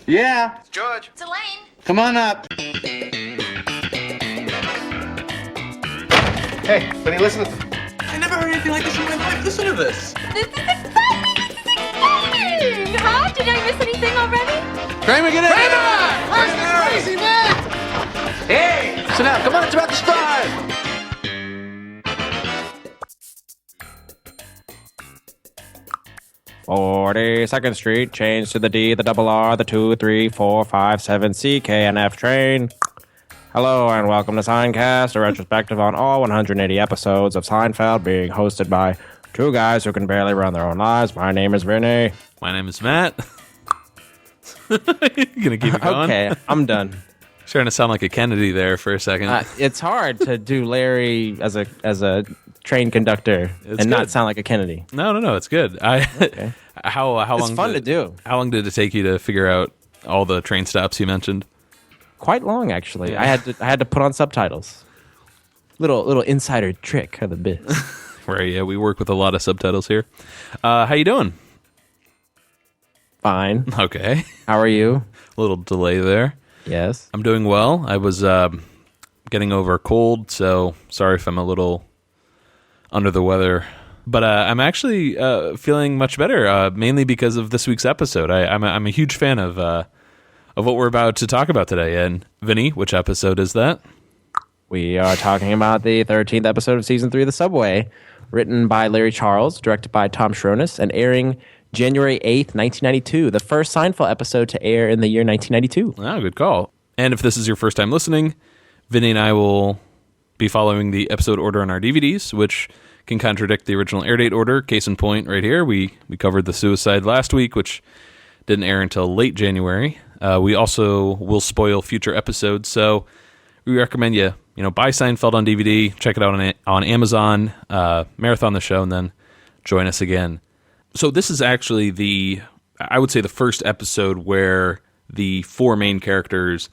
Yeah. It's George. It's Elaine. Come on up. Hey, Vinny, listen to... I never heard anything like this in my life. Listen to this. This is exciting! This is exciting! Huh? Did I miss anything already? Kramer, get in! Where's the crazy man? Hey! Sit down. Come on, it's about to start. 42nd Street, change to the D, the double R, the 2, 3, 4, 5, 7, C, K, and F train. Hello, and welcome to Seincast, a retrospective on all 180 episodes of Seinfeld, being hosted by two guys who can barely run their own lives. My name is Vinny. My name is Matt. Gonna keep it going? Okay, I'm done. Trying to sound like a Kennedy there for a second. It's hard to do Larry as a train conductor and not sound like a Kennedy. No, it's good. Okay. How long? It's fun to do. How long did it take you to figure out all the train stops you mentioned? Quite long, actually. I had to put on subtitles. Little insider trick of the biz. Right, yeah, we work with a lot of subtitles here. How you doing? Fine. Okay. How are you? A little delay there. Yes. I'm doing well. I was getting over a cold, so sorry if I'm a little under the weather. But I'm actually feeling much better, mainly because of this week's episode. I'm a huge fan of what we're about to talk about today. And Vinny, which episode is that? We are talking about the 13th episode of Season 3 of The Subway, written by Larry Charles, directed by Tom Schronis, and airing January 8th, 1992, the first Seinfeld episode to air in the year 1992. Ah, good call. And if this is your first time listening, Vinny and I will be following the episode order on our DVDs, which can contradict the original air date order. Case in point right here, we covered The Suicide last week, which didn't air until late January. We also will spoil future episodes, so we recommend you buy Seinfeld on DVD, check it out on Amazon, marathon the show, and then join us again. So this is actually I would say the first episode where the four main characters,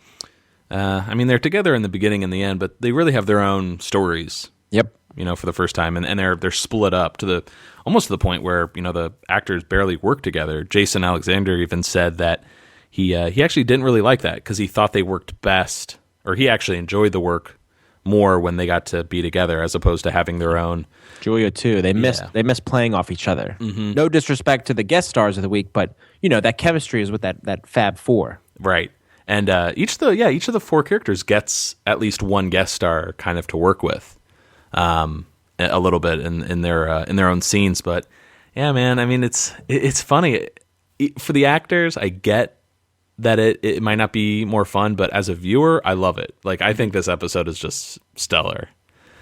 they're together in the beginning and the end, but they really have their own stories. Yep. For the first time, and they're split up to almost to the point where the actors barely work together. Jason Alexander even said that he actually didn't really like that because he thought they worked best, or he actually enjoyed the work more when they got to be together as opposed to having their own. Julia too. They miss playing off each other. Mm-hmm. No disrespect to the guest stars of the week, but that chemistry is with that Fab Four. Right. And each of the four characters gets at least one guest star kind of to work with, a little bit in their own scenes. But yeah, man, it's funny for the actors. I get that it might not be more fun, but as a viewer, I love it. Like, I think this episode is just stellar.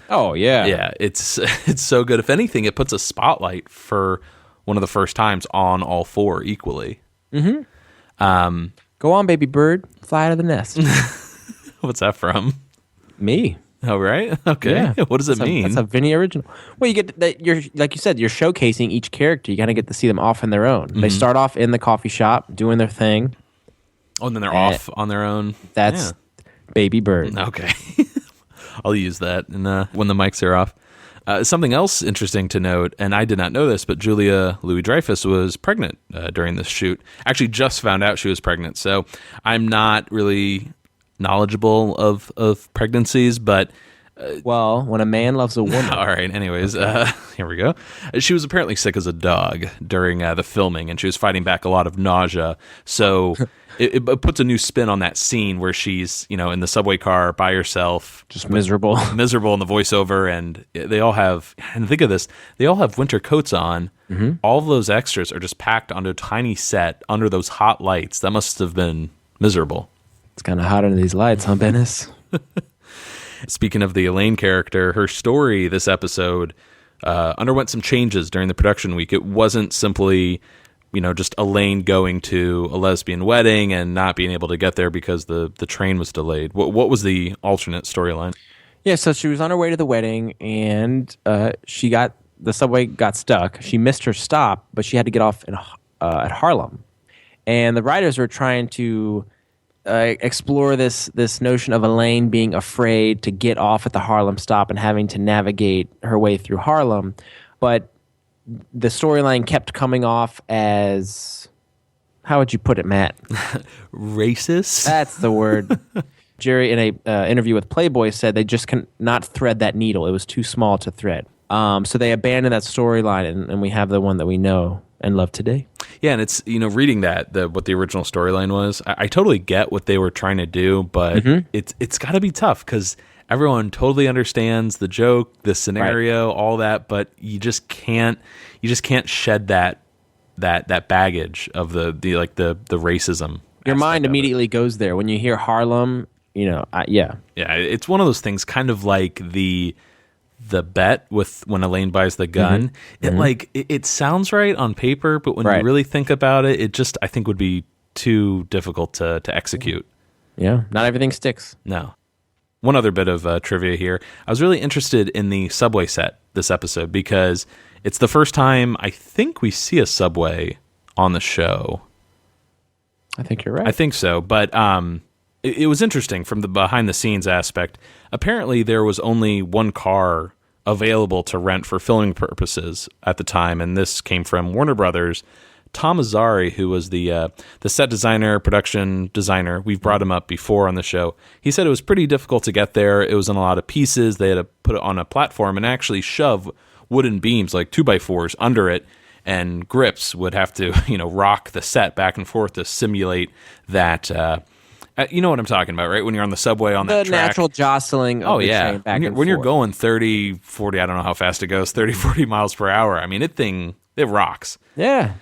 Oh yeah, yeah. It's so good. If anything, it puts a spotlight for one of the first times on all four equally. Mm-hmm. Go on, baby bird, fly out of the nest. What's that from? Me. Oh, right. Okay. Yeah. What does it mean? That's a Vinny original. Well, you get that. You're like you said, you're showcasing each character. You kind of get to see them off on their own. Mm-hmm. They start off in the coffee shop doing their thing. Oh, and then they're off on their own. That's baby bird. Okay. I'll use that when the mics are off. Something else interesting to note, and I did not know this, but Julia Louis-Dreyfus was pregnant during this shoot. Actually, just found out she was pregnant, so I'm not really knowledgeable of pregnancies, but... well, when a man loves a woman. All right, anyways, here we go. She was apparently sick as a dog during the filming, and she was fighting back a lot of nausea, so... It puts a new spin on that scene where she's, in the subway car by herself. Just miserable. Miserable in the voiceover, and they all have, and think of this, they all have winter coats on. Mm-hmm. All of those extras are just packed onto a tiny set under those hot lights. That must have been miserable. It's kind of hot under these lights, huh, Dennis? Speaking of the Elaine character, her story this episode underwent some changes during the production week. It wasn't simply... just Elaine going to a lesbian wedding and not being able to get there because the train was delayed. What was the alternate storyline? Yeah, so she was on her way to the wedding, and the subway got stuck. She missed her stop, but she had to get off at Harlem. And the writers were trying to explore this notion of Elaine being afraid to get off at the Harlem stop and having to navigate her way through Harlem. But the storyline kept coming off as How would you put it, Matt? Racist? That's the word. Jerry, in a interview with Playboy, said they just cannot thread that needle. It was too small to thread. So they abandoned that storyline, and we have the one that we know and love today. Yeah, and it's, reading what the original storyline was, I totally get what they were trying to do, but it's got to be tough because everyone totally understands the joke, the scenario, all that, but you just can't shed that baggage of the racism. Your mind immediately goes there when you hear Harlem. Yeah, it's one of those things, kind of like the bet with when Elaine buys the gun. It sounds right on paper, but when you really think about it, it just, I think, would be too difficult to execute. Yeah, not everything sticks. No. One other bit of trivia here. I was really interested in the subway set this episode because it's the first time I think we see a subway on the show. I think you're right. I think so, but it was interesting from the behind-the-scenes aspect. Apparently, there was only one car available to rent for filming purposes at the time, and this came from Warner Brothers. Tom Azzari, who was the set designer, production designer, we've brought him up before on the show. He said it was pretty difficult to get there. It was in a lot of pieces. They had to put it on a platform and actually shove wooden beams, like 2x4s, under it, and grips would have to, rock the set back and forth to simulate that. You know what I'm talking about, right? When you're on the subway on that track. The natural jostling of the train back and forth. When you're going 30, 40, I don't know how fast it goes, 30, 40 miles per hour. I mean, it rocks. Yeah.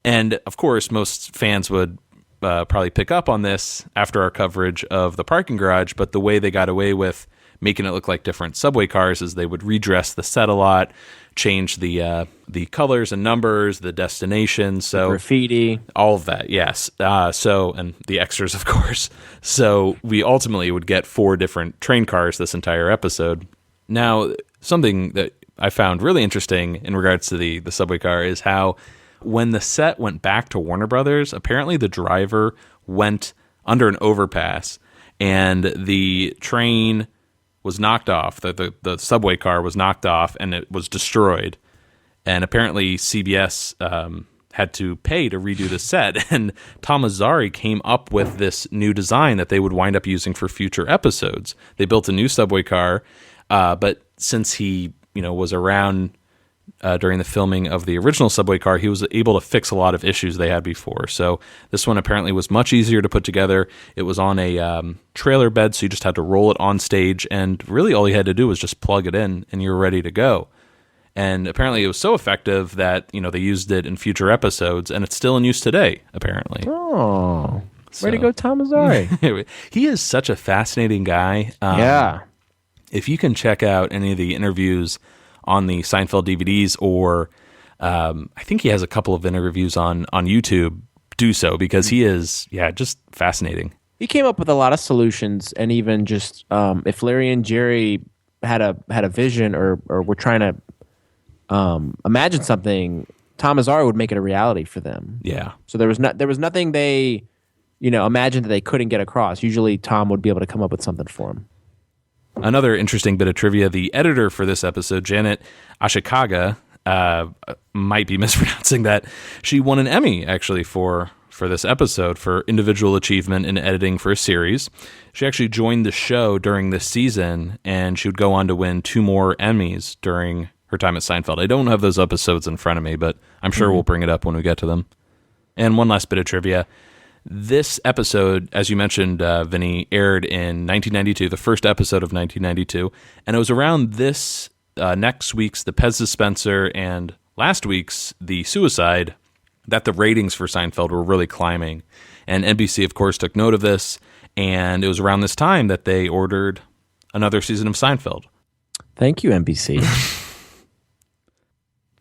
And, of course, most fans would probably pick up on this after our coverage of the parking garage, but the way they got away with making it look like different subway cars is they would redress the set a lot, change the colors and numbers, the destinations, so graffiti, all of that. Yes. And the extras, of course. So we ultimately would get 4 different train cars this entire episode. Now, something that I found really interesting in regards to the subway car is how when the set went back to Warner Brothers, apparently the driver went under an overpass and the train was knocked off. The subway car was knocked off and it was destroyed. And apparently CBS had to pay to redo the set. And Tom Azzari came up with this new design that they would wind up using for future episodes. They built a new subway car, but since he was around during the filming of the original subway car, he was able to fix a lot of issues they had before. So this one apparently was much easier to put together. It was on a trailer bed, so you just had to roll it on stage, and really all you had to do was just plug it in, and you were ready to go. And apparently it was so effective that they used it in future episodes, and it's still in use today, apparently. Oh, way to go, Tom Azzari. He is such a fascinating guy. Yeah. If you can check out any of the interviews on the Seinfeld DVDs, or I think he has a couple of interviews on YouTube, do so, because he is, just fascinating. He came up with a lot of solutions, and even just if Larry and Jerry had a vision or were trying to imagine something, Tom Azzari would make it a reality for them. Yeah. So there was nothing they imagined that they couldn't get across. Usually Tom would be able to come up with something for him. Another interesting bit of trivia, the editor for this episode, Janet Ashikaga, might be mispronouncing that. She won an Emmy, actually, for this episode for individual achievement in editing for a series. She actually joined the show during this season, and she would go on to win 2 more Emmys during her time at Seinfeld. I don't have those episodes in front of me, but I'm sure we'll bring it up when we get to them. And one last bit of trivia. This episode, as you mentioned, Vinny, aired in 1992, the first episode of 1992, and it was around this next week's The Pez Dispenser and last week's The Suicide that the ratings for Seinfeld were really climbing. And NBC, of course, took note of this, and it was around this time that they ordered another season of Seinfeld. Thank you, NBC.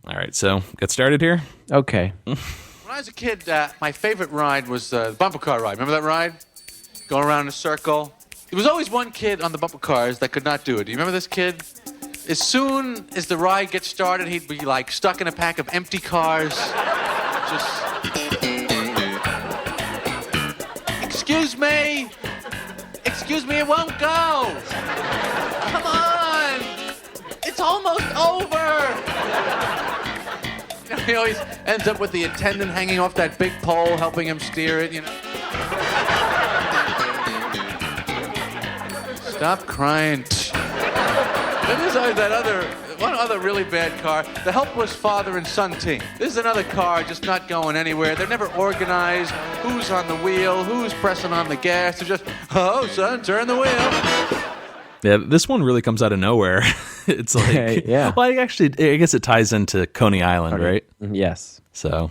All right, so get started here? Okay. When I was a kid, my favorite ride was the bumper car ride. Remember that ride? Going around in a circle. There was always one kid on the bumper cars that could not do it. Do you remember this kid? As soon as the ride gets started, he'd be like stuck in a pack of empty cars. Just... Excuse me, it won't go. Come on. It's almost over. He always ends up with the attendant hanging off that big pole, helping him steer it, you know. Stop crying. Then there's always one other really bad car, the helpless father and son team. This is another car just not going anywhere. They're never organized. Who's on the wheel? Who's pressing on the gas? They're just, oh, son, turn the wheel. Yeah, this one really comes out of nowhere. It's like, yeah. Well, I guess it ties into Coney Island, right? Yes. So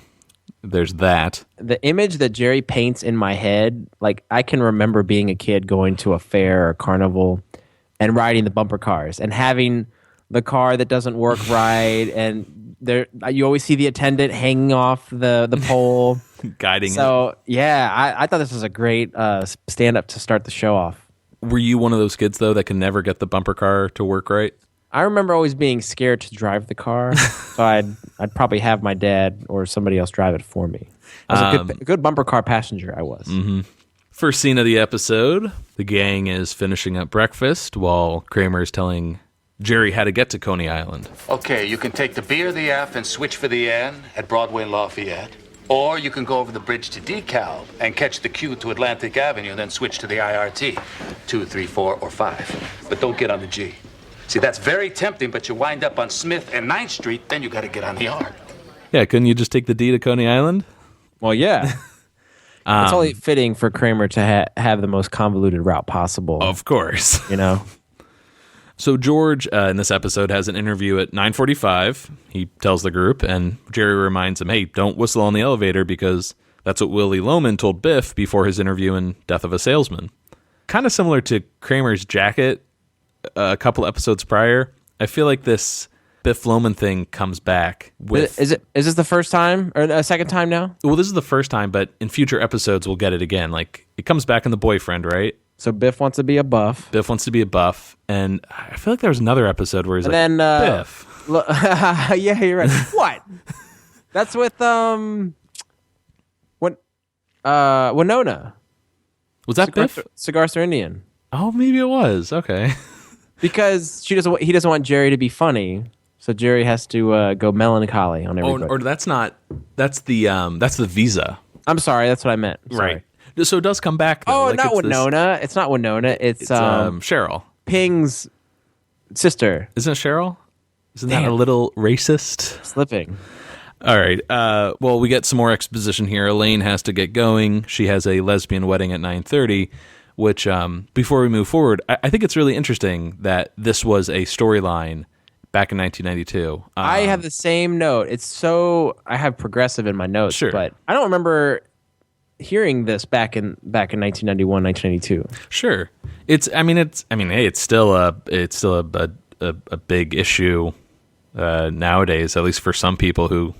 there's that. The image that Jerry paints in my head, like I can remember being a kid going to a fair or carnival and riding the bumper cars and having the car that doesn't work right, and you always see the attendant hanging off the pole, Guiding it. So yeah, I thought this was a great stand-up to start the show off. Were you one of those kids, though, that can never get the bumper car to work right? I remember always being scared to drive the car, so I'd probably have my dad or somebody else drive it for me. I was a good bumper car passenger, I was. Mm-hmm. First scene of the episode, the gang is finishing up breakfast while Kramer is telling Jerry how to get to Coney Island. Okay, you can take the B or the F and switch for the N at Broadway and Lafayette. Or you can go over the bridge to DeKalb and catch the Q to Atlantic Avenue and then switch to the IRT. 2, 3, 4, or 5. But don't get on the G. See, that's very tempting, but you wind up on Smith and 9th Street, then you got to get on the R. Yeah, couldn't you just take the D to Coney Island? Well, yeah. It's only fitting for Kramer to have the most convoluted route possible. Of course. You know? So George, in this episode, has an interview at 9:45. He tells the group, and Jerry reminds him, hey, don't whistle on the elevator because that's what Willie Loman told Biff before his interview in Death of a Salesman. Kind of similar to Kramer's jacket a couple episodes prior. I feel like this Biff Loman thing comes back with... Is this the first time or a second time now? Well, this is the first time, but in future episodes we'll get it again. Like, it comes back in The Boyfriend, right? So Biff wants to be a buff. Biff wants to be a buff, and I feel like there was another episode where he's Biff. Yeah, you're right. What? That's with Winona. Was that Biff? Cigar Store Indian. Oh, maybe it was. Okay. Because he doesn't want Jerry to be funny, so Jerry has to go melancholy on everybody. Or that's not. That's the Visa. I'm sorry, that's what I meant. Sorry. Right. So it does come back, though. Oh, like, not Winona. It's not Winona. It's Cheryl. Ping's sister. Isn't it Cheryl? Isn't that a little racist? Slipping. All right. Well, we get some more exposition here. Elaine has to get going. She has a lesbian wedding at 9:30, which, before we move forward, I think it's really interesting that this was a storyline back in 1992. I have the same note. I have progressive in my notes, sure. But I don't remember hearing this back in 1991, 1992. Sure. It's still a big issue nowadays, at least for some people who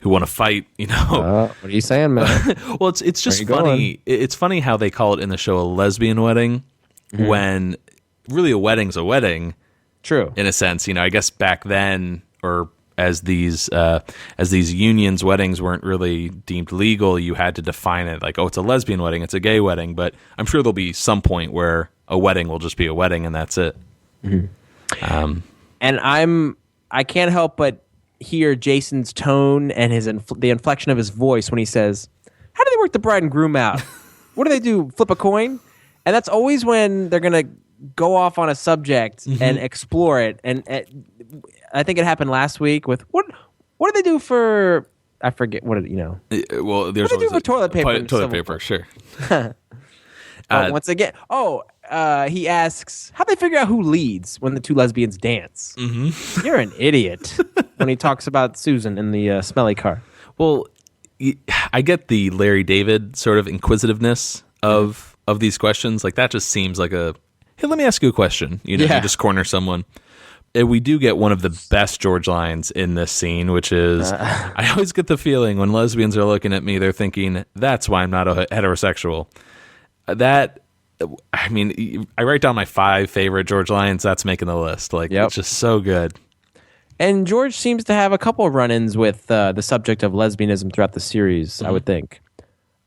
want to fight, you know. What are you saying, man? Well, it's just funny. It's funny how they call it in the show a lesbian wedding when really a wedding's a wedding. True. In a sense, you know, I guess back then, or as these unions, weddings weren't really deemed legal, you had to define it like, oh, it's a lesbian wedding, it's a gay wedding. But I'm sure there'll be some point where a wedding will just be a wedding and that's it. Mm-hmm. And I can't help but hear Jason's tone and the inflection of his voice when he says, "How do they work the bride and groom out? What do they do? Flip a coin?" And that's always when they're gonna go off on a subject and explore it. And I think it happened last week with what do they do for? I forget what you know. Well, there's what do they do for toilet paper? Toilet paper, sure. Once again, he asks, how do they figure out who leads when the two lesbians dance? Mm-hmm. You're an idiot when he talks about Susan in the smelly car. Well, I get the Larry David sort of inquisitiveness of these questions. Like that just seems like hey, let me ask you a question. You know, you just corner someone. And we do get one of the best George lines in this scene, which is, I always get the feeling when lesbians are looking at me, they're thinking, that's why I'm not a heterosexual. I write down my 5 favorite George lines. That's making the list. Like, It's just so good. And George seems to have a couple of run-ins with the subject of lesbianism throughout the series, I would think.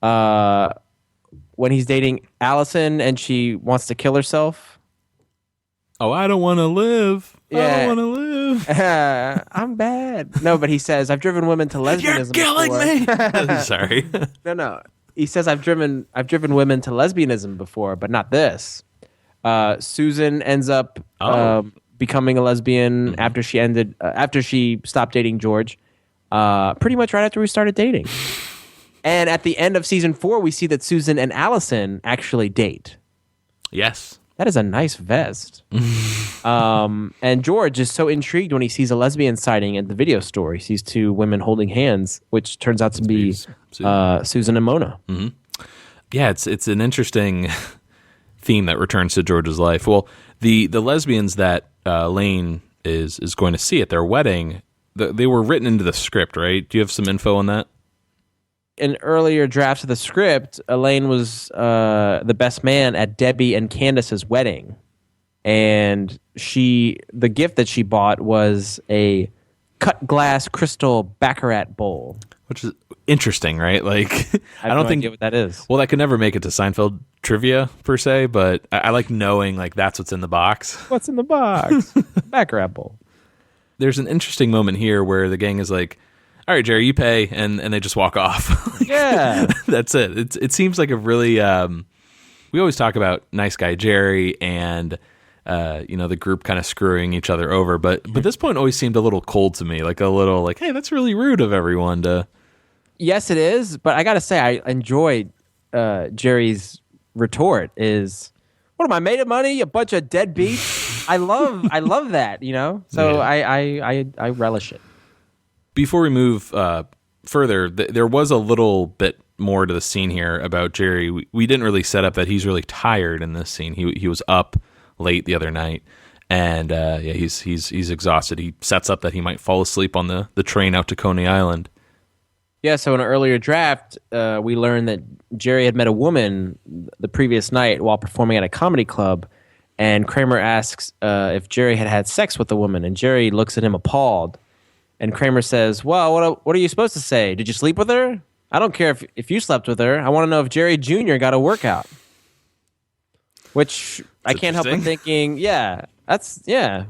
When he's dating Allison and she wants to kill herself. Oh, I don't want to live. Yeah. want to live. I'm bad. No, but he says, I've driven women to lesbianism You're killing before. me. Sorry. No. He says, I've driven women to lesbianism before, but not this. Susan ends up becoming a lesbian after she stopped dating George, pretty much right after we started dating. And at the end of season 4, we see that Susan and Allison actually date. Yes. That is a nice vest. And George is so intrigued when he sees a lesbian sighting at the video store. He sees 2 women holding hands, which turns out to be Susan and Mona. Mm-hmm. Yeah, it's an interesting theme that returns to George's life. Well, the lesbians that Lane is going to see at their wedding, they were written into the script, right? Do you have some info on that? In earlier drafts of the script, Elaine was the best man at Debbie and Candace's wedding. And the gift that she bought was a cut glass crystal Baccarat bowl. Which is interesting, right? Like, I don't think what that is. Well, that could never make it to Seinfeld trivia per se, but I like knowing like that's what's in the box. What's in the box? Baccarat bowl. There's an interesting moment here where the gang is like, all right, Jerry, you pay, and they just walk off. Yeah. That's it. It seems like a really, we always talk about nice guy Jerry and, the group kind of screwing each other over. But this point always seemed a little cold to me, like a little like, hey, that's really rude of everyone to. Yes, it is. But I got to say, I enjoyed Jerry's retort is, what am I, made of money? A bunch of deadbeats? I love that, So yeah. I relish it. Before we move further, there was a little bit more to the scene here about Jerry. We didn't really set up that he's really tired in this scene. He was up late the other night, and he's exhausted. He sets up that he might fall asleep on the train out to Coney Island. Yeah, so in an earlier draft, we learned that Jerry had met a woman the previous night while performing at a comedy club, and Kramer asks if Jerry had had sex with the woman, and Jerry looks at him appalled. And Kramer says, well, what are you supposed to say? Did you sleep with her? I don't care if you slept with her. I want to know if Jerry Jr. got a workout. Which I can't help but thinking, that's a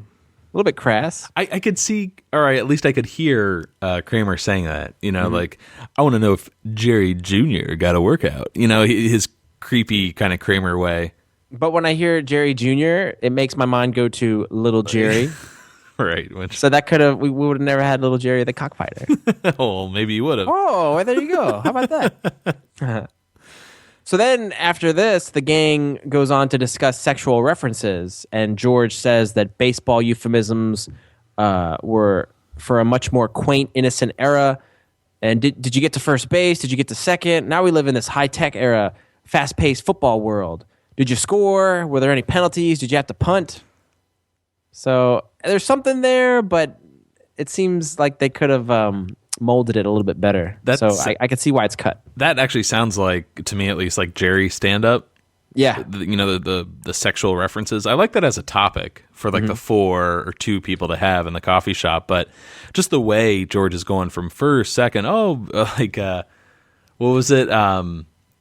little bit crass. I could see, or at least I could hear Kramer saying that, like, I want to know if Jerry Jr. got a workout. His creepy kind of Kramer way. But when I hear Jerry Jr., it makes my mind go to Little Jerry. Right. So that we would have never had Little Jerry the cockfighter. Oh, maybe you would have. Oh, well, there you go. How about that? So then after this, the gang goes on to discuss sexual references, and George says that baseball euphemisms were for a much more quaint, innocent era. And did you get to first base? Did you get to second? Now we live in this high-tech era, fast-paced football world. Did you score? Were there any penalties? Did you have to punt? So there's something there, but it seems like they could have molded it a little bit better. So I can see why it's cut. That actually sounds like, to me at least, like Jerry stand-up. Yeah. The sexual references. I like that as a topic for like the 4 or 2 people to have in the coffee shop, but just the way George is going from first, second, what was it?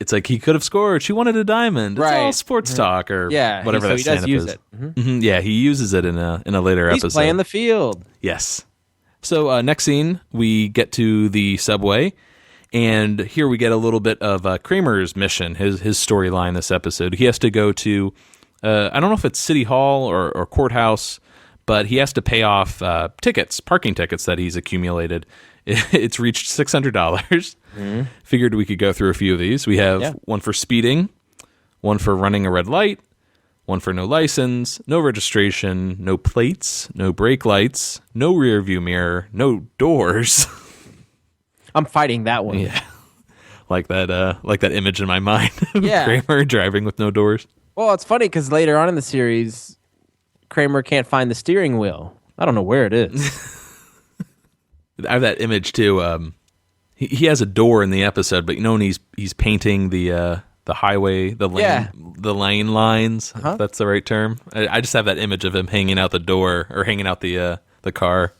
It's like he could have scored. She wanted a diamond. It's all sports talk or whatever that stand-up is. It. Yeah, he uses it in a later episode. He's playing the field. Yes. So next scene, we get to the subway, and here we get a little bit of Kramer's mission, his storyline this episode. He has to go to, I don't know if it's City Hall or courthouse, but he has to pay off parking tickets that he's accumulated. It's reached $600. Figured we could go through a few of these. We have one for speeding, one for running a red light, one for no license, no registration, no plates, no brake lights, no rear view mirror, no doors. I'm fighting that one. Yeah, like that image in my mind of Kramer driving with no doors. Well, it's funny because later on in the series, Kramer can't find the steering wheel. I don't know where it is. I have that image too. He has a door in the episode, but when he's painting the highway, the lane lines. If that's the right term. I just have that image of him hanging out the door or hanging out the car.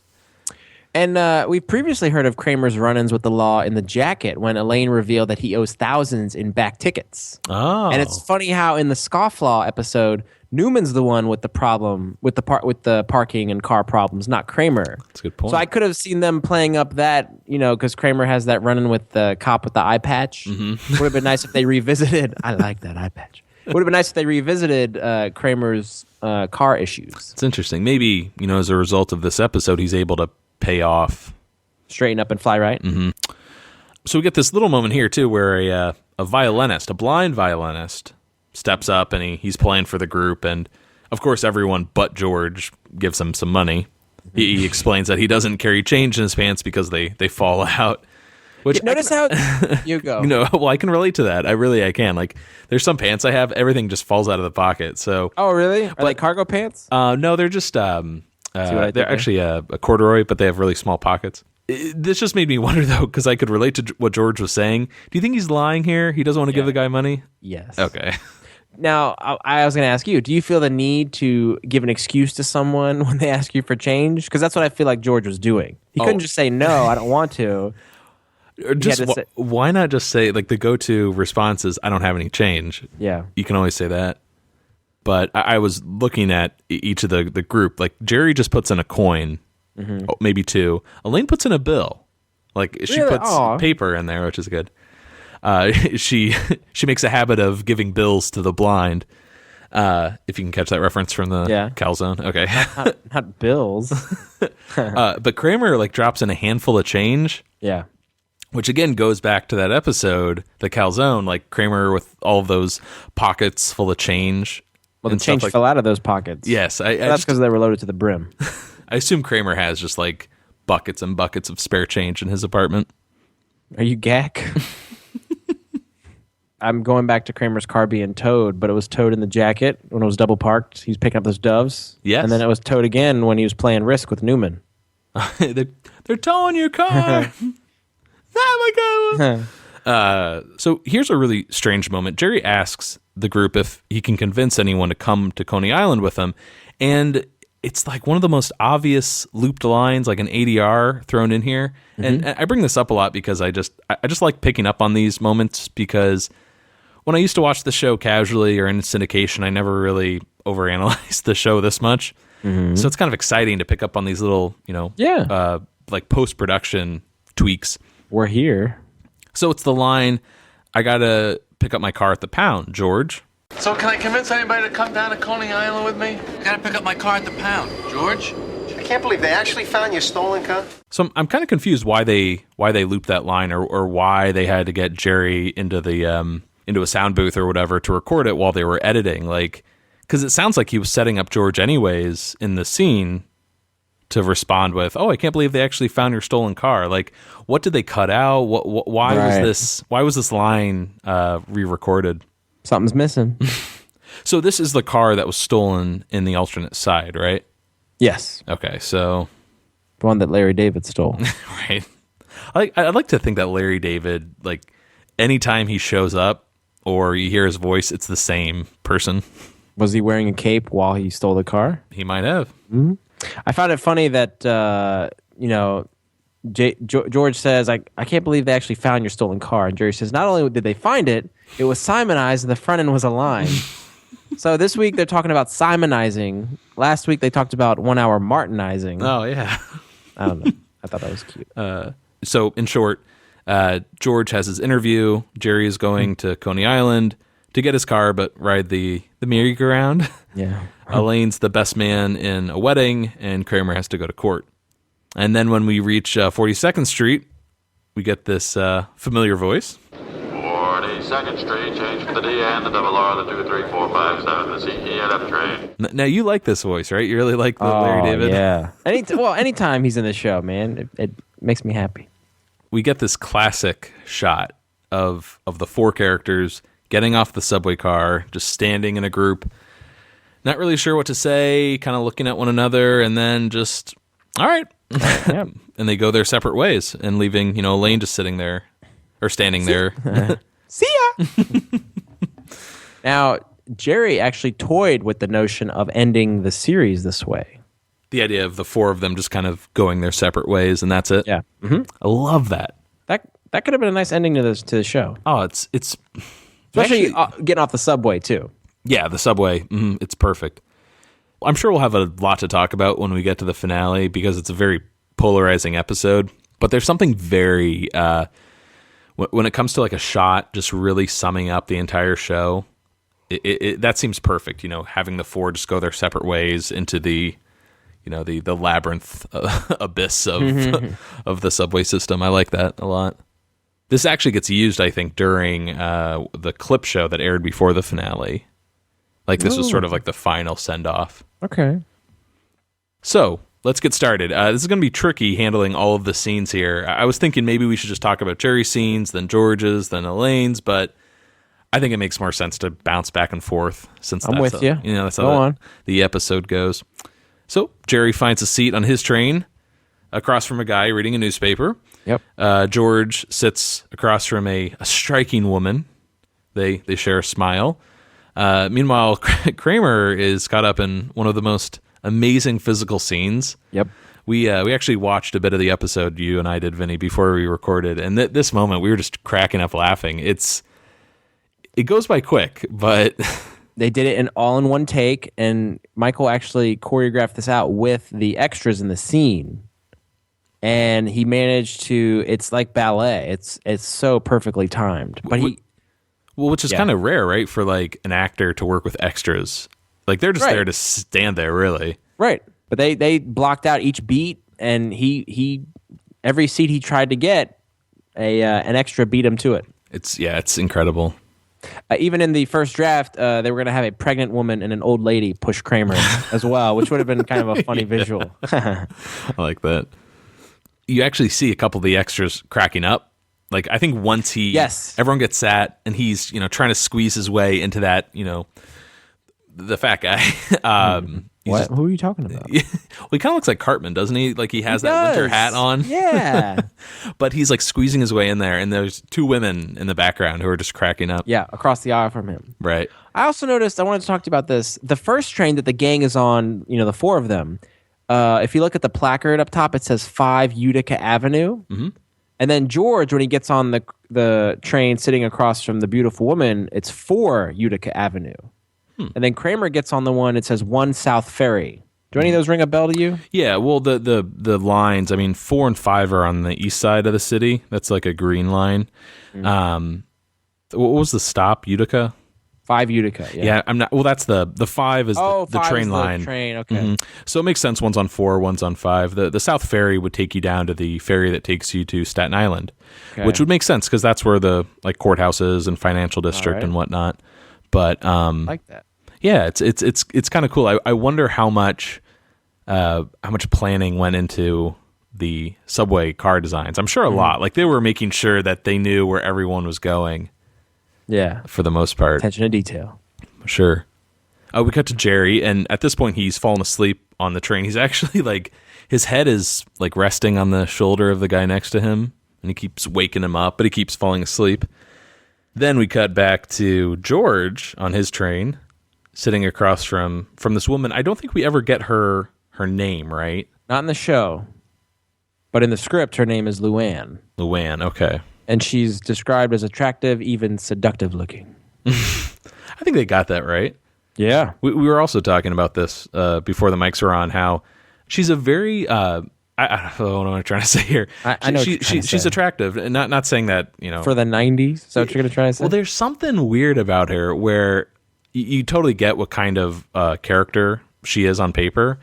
And we've previously heard of Kramer's run-ins with the law in The Jacket when Elaine revealed that he owes thousands in back tickets. Oh. And it's funny how in the Scofflaw episode, Newman's the one with the problem with the parking and car problems, not Kramer. That's a good point. So I could have seen them playing up that, because Kramer has that run-in with the cop with the eye patch. Mm-hmm. Would have been nice if they revisited. I like that eye patch. Would have been nice if they revisited Kramer's car issues. It's interesting. Maybe, as a result of this episode, he's able to pay off. Straighten up and fly right. Mm-hmm. So we get this little moment here, too, where a violinist, a blind violinist, steps up and he's playing for the group. And, of course, everyone but George gives him some money. He explains that he doesn't carry change in his pants because they fall out. Which Notice how you go. Well, I can relate to that. I can. Like, there's some pants I have, everything just falls out of the pocket. So. Oh, really? Are they cargo pants? No, they're just they're actually a corduroy, but they have really small pockets. This just made me wonder, though, because I could relate to what George was saying. Do you think he's lying here? He doesn't want to give the guy money? Yes. Okay. Now, I was going to ask you, do you feel the need to give an excuse to someone when they ask you for change? Because that's what I feel like George was doing. He couldn't just say, no, I don't want to. Or just why not just say, like, the go-to response is, I don't have any change. Yeah. You can always say that. But I was looking at each of the group. Like, Jerry just puts in a coin, maybe two. Elaine puts in a bill. Like, she puts paper in there, which is good. She makes a habit of giving bills to the blind. If you can catch that reference from the calzone. Okay. not bills. But Kramer, like, drops in a handful of change. Yeah. Which, again, goes back to that episode, the calzone, like Kramer with all of those pockets full of change. Well, the change fell out of those pockets. Yes. That's because they were loaded to the brim. I assume Kramer has just, like, buckets and buckets of spare change in his apartment. Are you Gak? I'm going back to Kramer's car being towed, but it was towed in the jacket when it was double parked. He's picking up those doves. Yes. And then it was towed again when he was playing Risk with Newman. They're towing your car. So here's a really strange moment. Jerry asks the group if he can convince anyone to come to Coney Island with him, and it's like one of the most obvious looped lines, like an ADR thrown in here. And I bring this up a lot because I just like picking up on these moments, because when I used to watch the show casually or in syndication, I never really overanalyzed the show this much. So it's kind of exciting to pick up on these little, like post-production tweaks. We're here. So it's the line, I gotta pick up my car at the pound, George. So can I convince anybody to come down to Coney Island with me? I gotta pick up my car at the pound, George. I can't believe they actually found your stolen car. So I'm kind of confused why they looped that line, or why they had to get Jerry into a sound booth or whatever to record it while they were editing. Like, because it sounds like he was setting up George anyways in the scene to respond with, "Oh, I can't believe they actually found your stolen car." Like, what did they cut out? Why was this line re-recorded? Something's missing. So this is the car that was stolen in the alternate side, right? Yes. Okay, so the one that Larry David stole. Right. I'd like to think that Larry David, like, anytime he shows up or you hear his voice, it's the same person. Was he wearing a cape while he stole the car? He might have. Mm-hmm. I found it funny that, George says, I can't believe they actually found your stolen car. And Jerry says, not only did they find it, it was Simonized and the front end was aligned. So this week they're talking about Simonizing. Last week they talked about 1 hour Martinizing. Oh, yeah. I don't know. I thought that was cute. So in short, George has his interview. Jerry is going to Coney Island to get his car, but ride the merry-go-round. Yeah. Elaine's the best man in a wedding, and Kramer has to go to court. And then when we reach 42nd Street, we get this familiar voice. 42nd Street, change for the D and the double R, the 23457, the CELF train. Now, you like this voice, right? You really like the Larry David? Yeah. Anytime he's in the show, man, it makes me happy. We get this classic shot of the four characters getting off the subway car, just standing in a group, not really sure what to say, kind of looking at one another, and then just, all right. Yep. And they go their separate ways, and leaving, Elaine just sitting there, or standing there. See ya! Now, Jerry actually toyed with the notion of ending the series this way. The idea of the four of them just kind of going their separate ways, and that's it. Yeah. Mm-hmm. I love that. That could have been a nice ending to the show. Oh, it's especially getting off the subway too. Yeah, the subway. It's perfect. I'm sure we'll have a lot to talk about when we get to the finale because it's a very polarizing episode. But there's something very, when it comes to like a shot, just really summing up the entire show, that seems perfect. Having the four just go their separate ways into the labyrinth abyss of the subway system. I like that a lot. This actually gets used, I think, during the clip show that aired before the finale. Like this was sort of like the final send off. Okay. So let's get started. This is going to be tricky handling all of the scenes here. I was thinking maybe we should just talk about Jerry's scenes, then George's, then Elaine's, but I think it makes more sense to bounce back and forth since I'm with you. That's how the episode goes. So Jerry finds a seat on his train across from a guy reading a newspaper. Yep. George sits across from a striking woman. They share a smile. Meanwhile, Kramer is caught up in one of the most amazing physical scenes. Yep. We actually watched a bit of the episode, you and I did, Vinny, before we recorded, and this moment we were just cracking up laughing. It goes by quick, but they did it all in one take, and Michael actually choreographed this out with the extras in the scene, and he managed to. It's like ballet. It's so perfectly timed, but which is kind of rare, right, for like an actor to work with extras. Like they're just there to stand there, really. Right. But they blocked out each beat, and he every seat he tried to get, an extra beat him to it. It's incredible. Even in the first draft, they were going to have a pregnant woman and an old lady push Kramer as well, which would have been kind of a funny visual. I like that. You actually see a couple of the extras cracking up. Like, I think once everyone gets sat and he's, trying to squeeze his way into that, the fat guy. What? Who are you talking about? Well, he kind of looks like Cartman, doesn't he? Like he has that winter hat on. Yeah. But he's like squeezing his way in there, and there's two women in the background who are just cracking up. Yeah, across the aisle from him. Right. I also noticed, I wanted to talk to you about this. The first train that the gang is on, the four of them, if you look at the placard up top, it says 5 Utica Avenue. Mm-hmm. And then George, when he gets on the train sitting across from the beautiful woman, it's 4 Utica Avenue. And then Kramer gets on the one, it says 1 South Ferry. Do any of those ring a bell to you? Yeah, well, the lines, 4 and 5 are on the east side of the city. That's like a green line. What was the stop? Utica? 5 Utica, yeah. I'm not. Well, that's the 5 is the train line. The train, okay. Mm-hmm. So it makes sense. One's on 4, one's on 5. The South Ferry would take you down to the ferry that takes you to Staten Island, which would make sense because that's where the courthouse is and financial district and whatnot. But I like that. Yeah, it's kind of cool. I wonder how much planning went into the subway car designs. I'm sure a lot. Like they were making sure that they knew where everyone was going. Yeah, for the most part. Attention to detail. Sure. We cut to Jerry, and at this point, he's fallen asleep on the train. He's actually his head is resting on the shoulder of the guy next to him, and he keeps waking him up, but he keeps falling asleep. Then we cut back to George on his train, sitting across from this woman. I don't think we ever get her name, right? Not in the show, but in the script, her name is Luann. Luann, okay. And she's described as attractive, even seductive looking. I think they got that right. Yeah. We were also talking about this before the mics were on, how she's a very... I don't know what I'm trying to say here. I know she's attractive. Not saying that, For the 90s? Is that what you're going to try to say? Well, there's something weird about her where you totally get what kind of character she is on paper,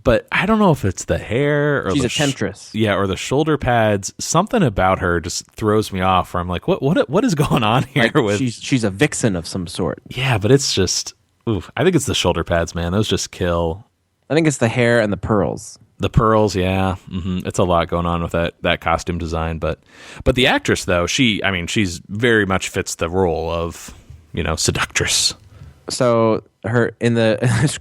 but I don't know if it's the hair or she's a temptress. Or the shoulder pads. Something about her just throws me off. Where I'm like, what is going on here? She's a vixen of some sort. Yeah, but it's just, I think it's the shoulder pads, man. Those just kill. I think it's the hair and the pearls. The pearls, yeah. It's a lot going on with that costume design, but the actress though, she's very much fits the role of seductress. So her in the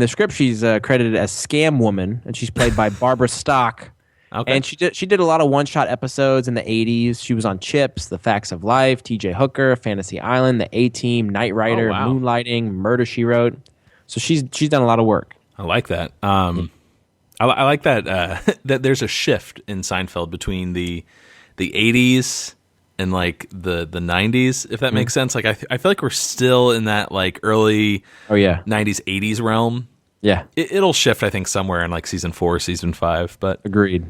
script, she's credited as Scam Woman, and she's played by Barbara Stock. Okay. And she did a lot of one-shot episodes in the 80s. She was on Chips, The Facts of Life, T.J. Hooker, Fantasy Island, The A-Team, Knight Rider, Moonlighting, Murder, She Wrote. So she's done a lot of work. I like that. I like that that there's a shift in Seinfeld between the 80s in like the 90s, if that makes sense. Like I feel like we're still in that like early 90s 80s realm. Yeah. It'll shift, I think, somewhere in like season 4, season 5. But Agreed.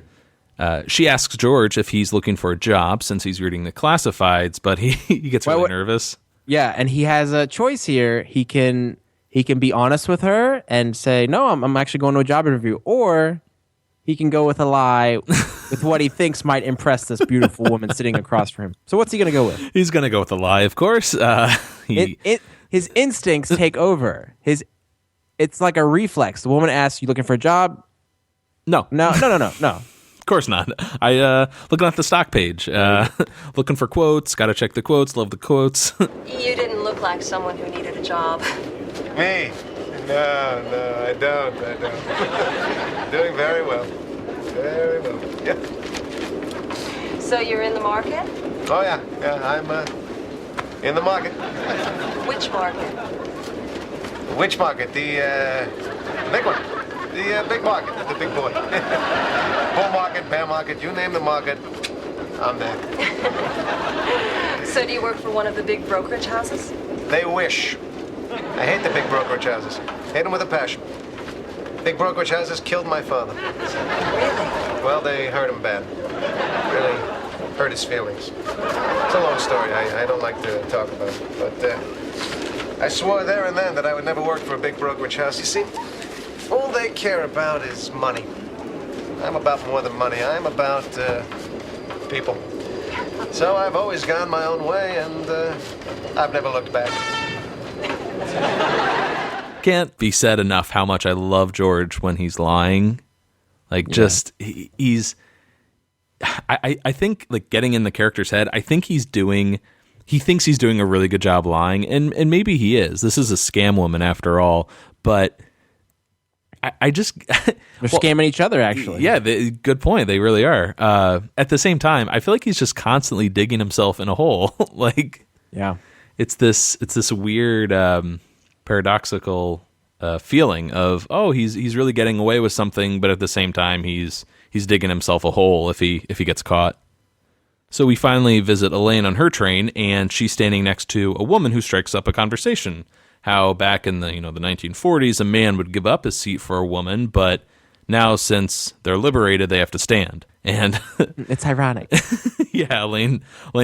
She asks George if he's looking for a job since he's reading the classifieds, but he gets really nervous. Yeah, and he has a choice here. He can be honest with her and say, no, I'm actually going to a job interview. Or he can go with a lie with what he thinks might impress this beautiful woman sitting across from him. So what's he going to go with? He's going to go with a lie, of course. His instincts take over. It's like a reflex. The woman asks, you looking for a job? No. No. Of course not. I looking at the stock page, looking for quotes. Got to check the quotes. Love the quotes. You didn't look like someone who needed a job. Me? No, I don't. Doing very well. Very well. Yeah. So you're in the market? Oh, yeah. I'm in the market. Which market? Which market? The big one. The big market. The big boy. Bull market, bear market, you name the market, I'm there. So do you work for one of the big brokerage houses? They wish. I hate the big brokerage houses. Hate them with a passion. Big brokerage houses killed my father. Really? Well, they hurt him bad. Really hurt his feelings. It's a long story. I don't like to talk about it. But I swore there and then that I would never work for a big brokerage house. You see, all they care about is money. I'm about more than money. I'm about people. So I've always gone my own way, and I've never looked back. Can't be said enough how much I love George when he's lying. Like, just he's. I think, like, getting in the character's head, I think he thinks he's doing a really good job lying, and maybe he is. This is a scam woman after all, but I just they're scamming each other, actually. Yeah, good point. They really are. At the same time, I feel like he's just constantly digging himself in a hole. Like, it's this weird paradoxical feeling of, oh, he's really getting away with something, but at the same time he's digging himself a hole if he gets caught. So we finally visit Elaine on her train, and she's standing next to a woman who strikes up a conversation. How back in the the 1940s, a man would give up his seat for a woman, but now since they're liberated, they have to stand. And it's ironic. Yeah, Elaine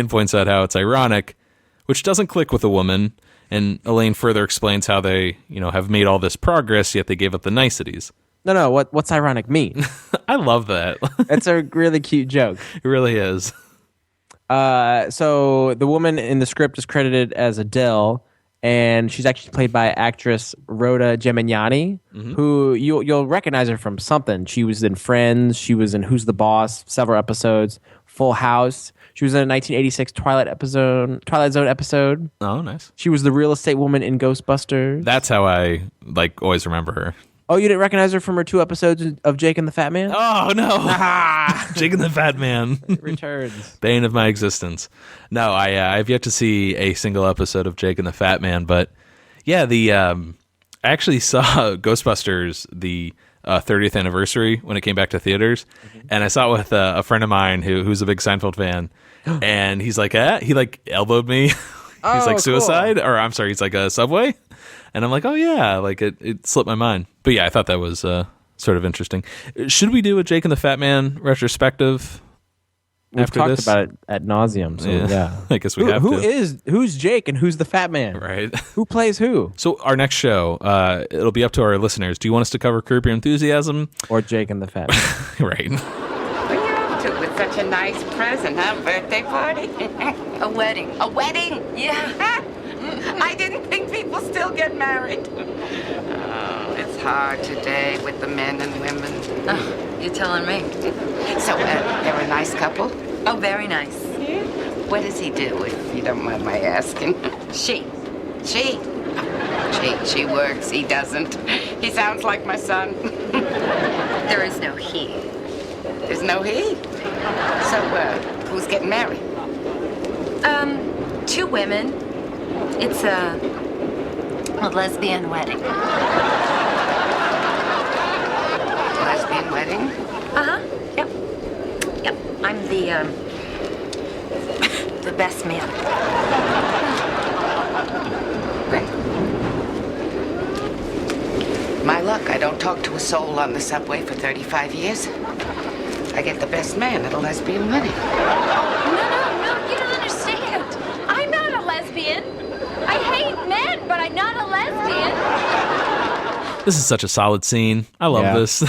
points out how it's ironic, which doesn't click with a woman. And Elaine further explains how they have made all this progress, yet they gave up the niceties. No. What's ironic mean? I love that. It's a really cute joke. It really is. So the woman in the script is credited as Adele, and she's actually played by actress Rhoda Gemignani, who you'll recognize her from something. She was in Friends. She was in Who's the Boss, several episodes. Full House. She was in a 1986 Twilight Zone episode. Oh, nice. She was the real estate woman in Ghostbusters. That's how I always remember her. Oh, you didn't recognize her from her 2 episodes of Jake and the Fat Man? Oh, no. Jake and the Fat Man. Returns. Bane of my existence. No, I've yet to see a single episode of Jake and the Fat Man, but yeah, I actually saw Ghostbusters, the 30th anniversary when it came back to theaters, and I saw it with a friend of mine who's a big Seinfeld fan, and he's like, he like elbowed me. He's like, suicide? Cool. Or I'm sorry, he's like a Subway? And I'm like, oh yeah, like it slipped my mind. But yeah, I thought that was sort of interesting. Should we do a Jake and the Fat Man retrospective? We've talked about it ad nauseum, so yeah. I guess we have to. Who's Jake and who's the Fat Man? Right. Who plays who? So our next show, it'll be up to our listeners. Do you want us to cover Curb Your Enthusiasm? Or Jake and the Fat Man? Right. What are you up to with such a nice present, huh? Birthday party? A wedding. A wedding? Yeah. I didn't think people still get married. Oh, it's hard today with the men and women. Oh, you're telling me. So, they're a nice couple? Oh, very nice. Yeah. What does he do, if you don't mind my asking? She. She works, he doesn't. He sounds like my son. There is no he. There's no he? So, who's getting married? 2 women. It's a lesbian wedding. Lesbian wedding? Uh-huh. Yep. I'm the the best man. Great. My luck, I don't talk to a soul on the subway for 35 years. I get the best man at a lesbian wedding. No, you don't understand. I'm not a lesbian. I hate men, but I'm not a lesbian. This is such a solid scene. I love this.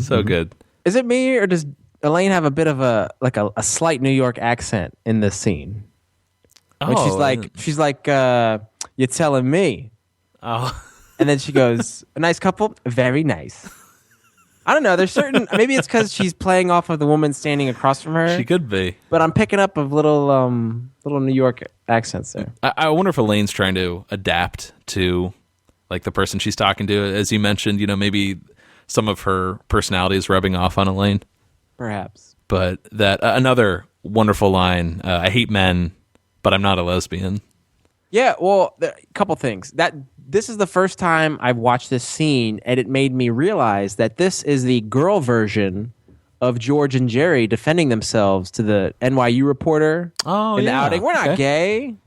So good. Is it me, or does Elaine have a bit of a slight New York accent in this scene? When she's like, you're telling me. Oh. And then she goes, a nice couple? Very nice. I don't know. There's certain, maybe it's because she's playing off of the woman standing across from her. She could be. But I'm picking up of little New York accents there. I wonder if Elaine's trying to adapt to like the person she's talking to. As you mentioned, maybe some of her personality is rubbing off on Elaine. Perhaps. But that another wonderful line, I hate men, but I'm not a lesbian. Yeah, well, a couple things. This is the first time I've watched this scene, and it made me realize that this is the girl version of George and Jerry defending themselves to the NYU reporter in the outing. We're not gay,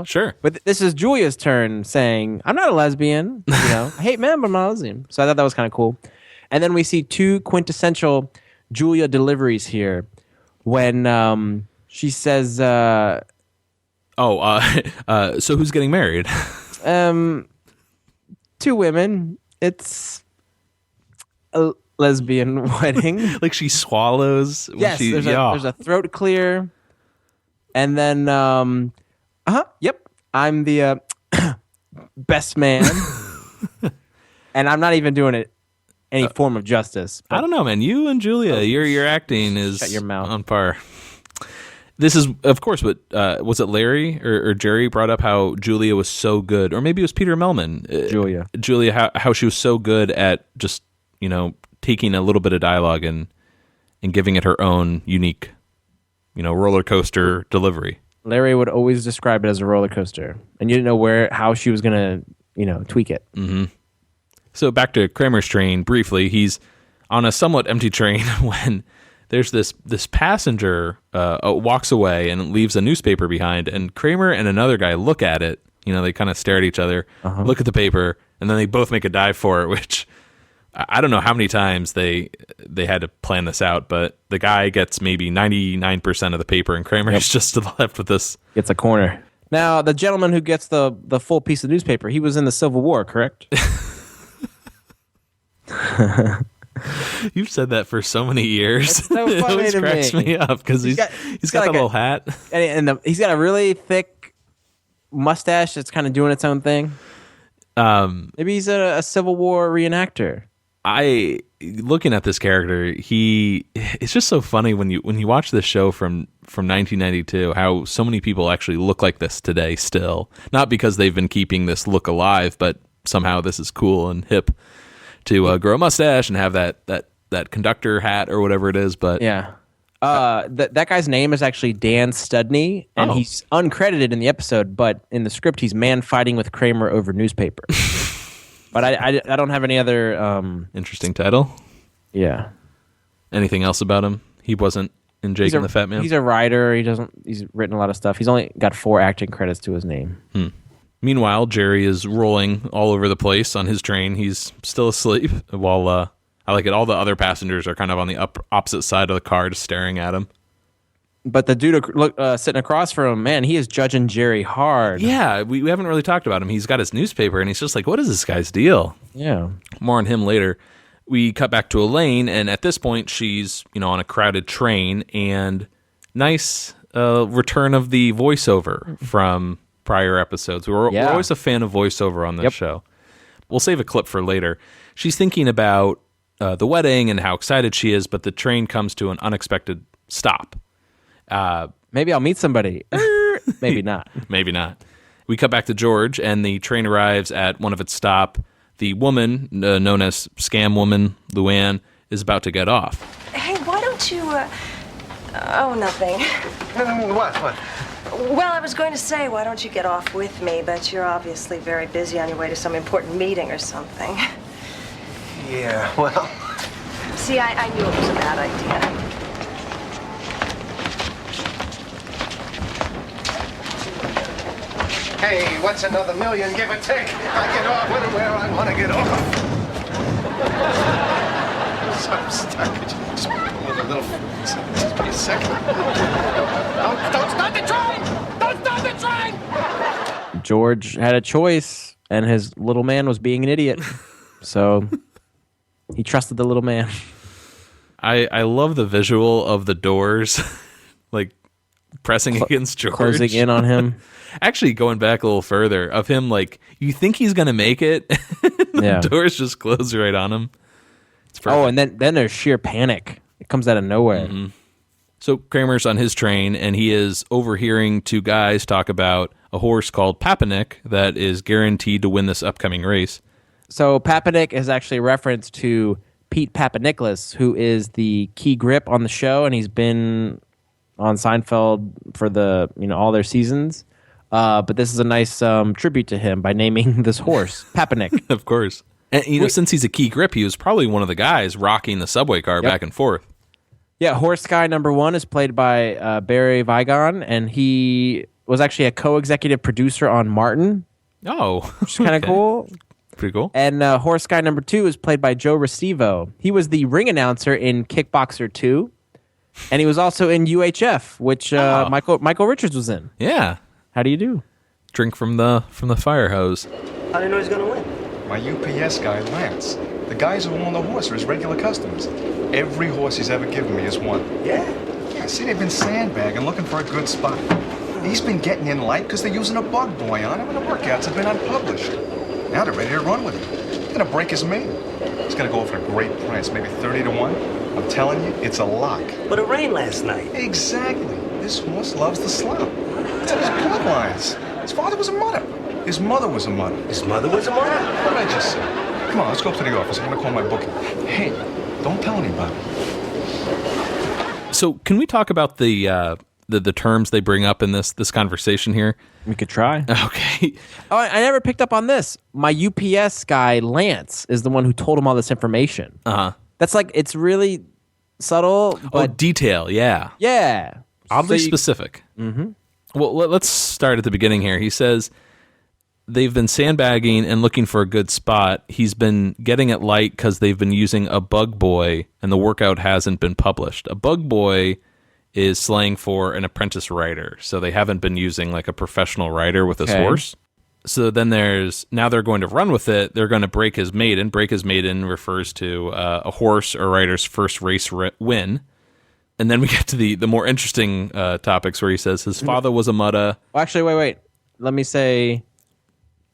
Sure. But this is Julia's turn saying, I'm not a lesbian, I hate men, but I'm not a lesbian. So I thought that was kind of cool. And then we see two quintessential Julia deliveries here when she says... so who's getting married? Two women. It's a lesbian wedding. Like she swallows. Yes, there's a throat clear, and then yep, I'm the best man, and I'm not even doing it any form of justice. I don't know, man. You and Julia, your acting is shut your mouth. On par. This is, of course, what was it Larry or Jerry brought up how Julia was so good, or maybe it was Peter Melman. Julia, how she was so good at just taking a little bit of dialogue and giving it her own unique, roller coaster delivery. Larry would always describe it as a roller coaster, and you didn't know how she was gonna tweak it. Mm-hmm. So back to Kramer's train briefly. He's on a somewhat empty train when there's this passenger walks away and leaves a newspaper behind, and Kramer and another guy look at it. They kind of stare at each other, look at the paper, and then they both make a dive for it, which I don't know how many times they had to plan this out, but the guy gets maybe 99% of the paper, and Kramer's just to the left with this. Gets a corner. Now, the gentleman who gets the full piece of newspaper, he was in the Civil War, correct? You've said that for so many years. It's so funny it always to cracks me up because he's got that little hat, and he's got a really thick mustache that's kind of doing its own thing. Maybe he's a Civil War reenactor. Looking at this character, it's just so funny when you watch this show from 1992, how so many people actually look like this today still. Not because they've been keeping this look alive, but somehow this is cool and hip to grow a mustache and have that conductor hat or whatever it is. But yeah, that guy's name is actually Dan Studney, and he's uncredited in the episode, but in the script he's man fighting with Kramer over newspaper. But I don't have any other interesting title. Yeah. Anything else about him? He wasn't in Jake and the Fat Man. He's a writer. He's written a lot of stuff. He's only got 4 acting credits to his name. Meanwhile, Jerry is rolling all over the place on his train. He's still asleep while I like it. All the other passengers are kind of on the opposite side of the car, just staring at him. But the dude sitting across from him, man, he is judging Jerry hard. Yeah, we haven't really talked about him. He's got his newspaper, and he's just like, what is this guy's deal? Yeah. More on him later. We cut back to Elaine, and at this point, she's on a crowded train, and nice return of the voiceover from prior episodes. We're always a fan of voiceover on this show. We'll save a clip for later. She's thinking about the wedding and how excited she is, but the train comes to an unexpected stop. Maybe I'll meet somebody. Maybe not. Maybe not. We cut back to George, and the train arrives at one of its stop. The woman, known as Scam Woman, Luann, is about to get off. Hey, why don't you, nothing. What? Well, I was going to say, why don't you get off with me, but you're obviously very busy on your way to some important meeting or something. Yeah, well... See, I knew it was a bad idea. Hey, what's another million, give or take? I get off when and where I want to get off. So I'm stuck. Just with a little... Just be a second. Don't start the train! Don't start the train! George had a choice, and his little man was being an idiot. So he trusted the little man. I love the visual of the doors, like pressing against George. Closing in on him. Actually, going back a little further, of him, like, you think he's going to make it. The doors just close right on him. It's perfect. Oh, and then there's sheer panic. It comes out of nowhere. Mm-hmm. So Kramer's on his train, and he is overhearing two guys talk about a horse called Papanik that is guaranteed to win this upcoming race. So Papanik is actually a reference to Pete Papaniklas, who is the key grip on the show, and he's been on Seinfeld for all their seasons. But this is a nice tribute to him by naming this horse Papanik. Of course. And since he's a key grip, he was probably one of the guys rocking the subway car back and forth. Yeah, horse guy number 1 is played by Barry Vigon, and he was actually a co-executive producer on Martin. Oh, which is kind of cool. Pretty cool. And horse guy number 2 is played by Joe Restivo. He was the ring announcer in Kickboxer 2, and he was also in UHF, which Michael Richards was in. Yeah. How do you do? Drink from the fire hose. How do you know he's gonna win? My UPS guy, Lance. The guys who own the horse are his regular customers. Every horse he's ever given me is won. Yeah? Yeah, see, they've been sandbagging, looking for a good spot. He's been getting in light because they're using a bug boy on him, and the workouts have been unpublished. Now they're ready to run with him. They're gonna break his maiden. He's gonna go for a great price, maybe 30 to 1. I'm telling you, it's a lock. But it rained last night. Exactly. This horse loves the slump. It's in his bloodlines. His father was a mutter. His mother was a mutter. His mother was a mutter? What did I just say? Come on, let's go up to the office. I'm gonna call my bookie. Hey, don't tell anybody. So, can we talk about the terms they bring up in this conversation here? We could try. Okay. Oh, I never picked up on this. My UPS guy, Lance, is the one who told him all this information. Uh-huh. That's it's really subtle. But detail, yeah. Yeah. Oddly specific. Mm-hmm. Well, let's start at the beginning here. He says they've been sandbagging and looking for a good spot. He's been getting it light because they've been using a bug boy, and the workout hasn't been published. A bug boy is slang for an apprentice rider, so they haven't been using a professional rider with this horse. So then now they're going to run with it. They're going to break his maiden. Break his maiden refers to a horse or rider's first race win. And then we get to the more interesting topics where he says his father was a mutta. Well, actually, wait. Let me say,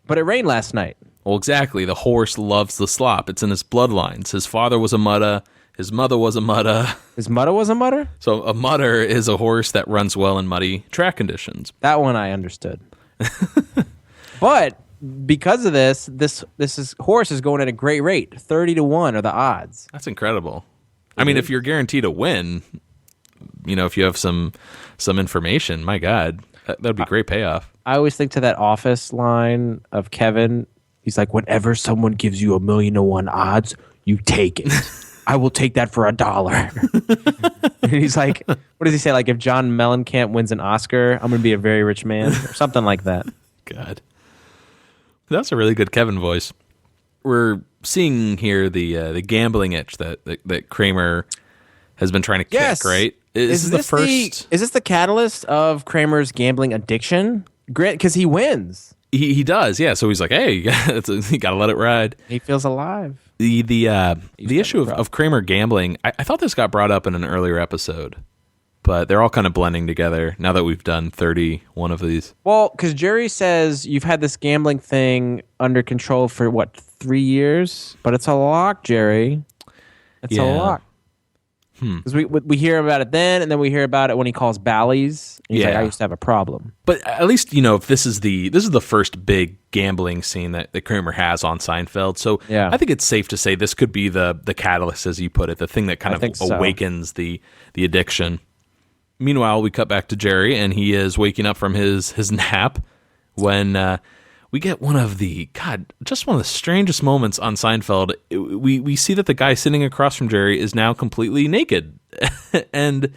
but it rained last night. Well, exactly. The horse loves the slop. It's in his bloodlines. His father was a mutta. His mother was a mutta. His mother was a mutter? So a mutter is a horse that runs well in muddy track conditions. That one I understood. But because of this horse is going at a great rate. 30 to 1 are the odds. That's incredible. I mean, if you're guaranteed a win, if you have some information, my God, that'd be great payoff. I always think to that Office line of Kevin. He's like, whenever someone gives you 1,000,000 to 1 odds, you take it. I will take that for $1. And he's like, what does he say? If John Mellencamp wins an Oscar, I'm going to be a very rich man or something like that. God. That's a really good Kevin voice. We're seeing here the gambling itch that Kramer has been trying to kick, right? Is this the catalyst of Kramer's gambling addiction? Because he wins. He does, yeah. So he's like, hey, you got to let it ride. He feels alive. The issue of Kramer gambling, I thought this got brought up in an earlier episode, but they're all kind of blending together now that we've done 31 of these. Well, because Jerry says you've had this gambling thing under control for, 3 years? But it's a lock, Jerry. It's a lock. Because we hear about it then, and then we hear about it when he calls Bally's. He's like, I used to have a problem. But at least, if this is the first big gambling scene that Kramer has on Seinfeld. So I think it's safe to say this could be the catalyst, as you put it, the thing that kind of awakens the addiction. Meanwhile, we cut back to Jerry, and he is waking up from his nap when we get one of the strangest moments on Seinfeld. We see that the guy sitting across from Jerry is now completely naked. And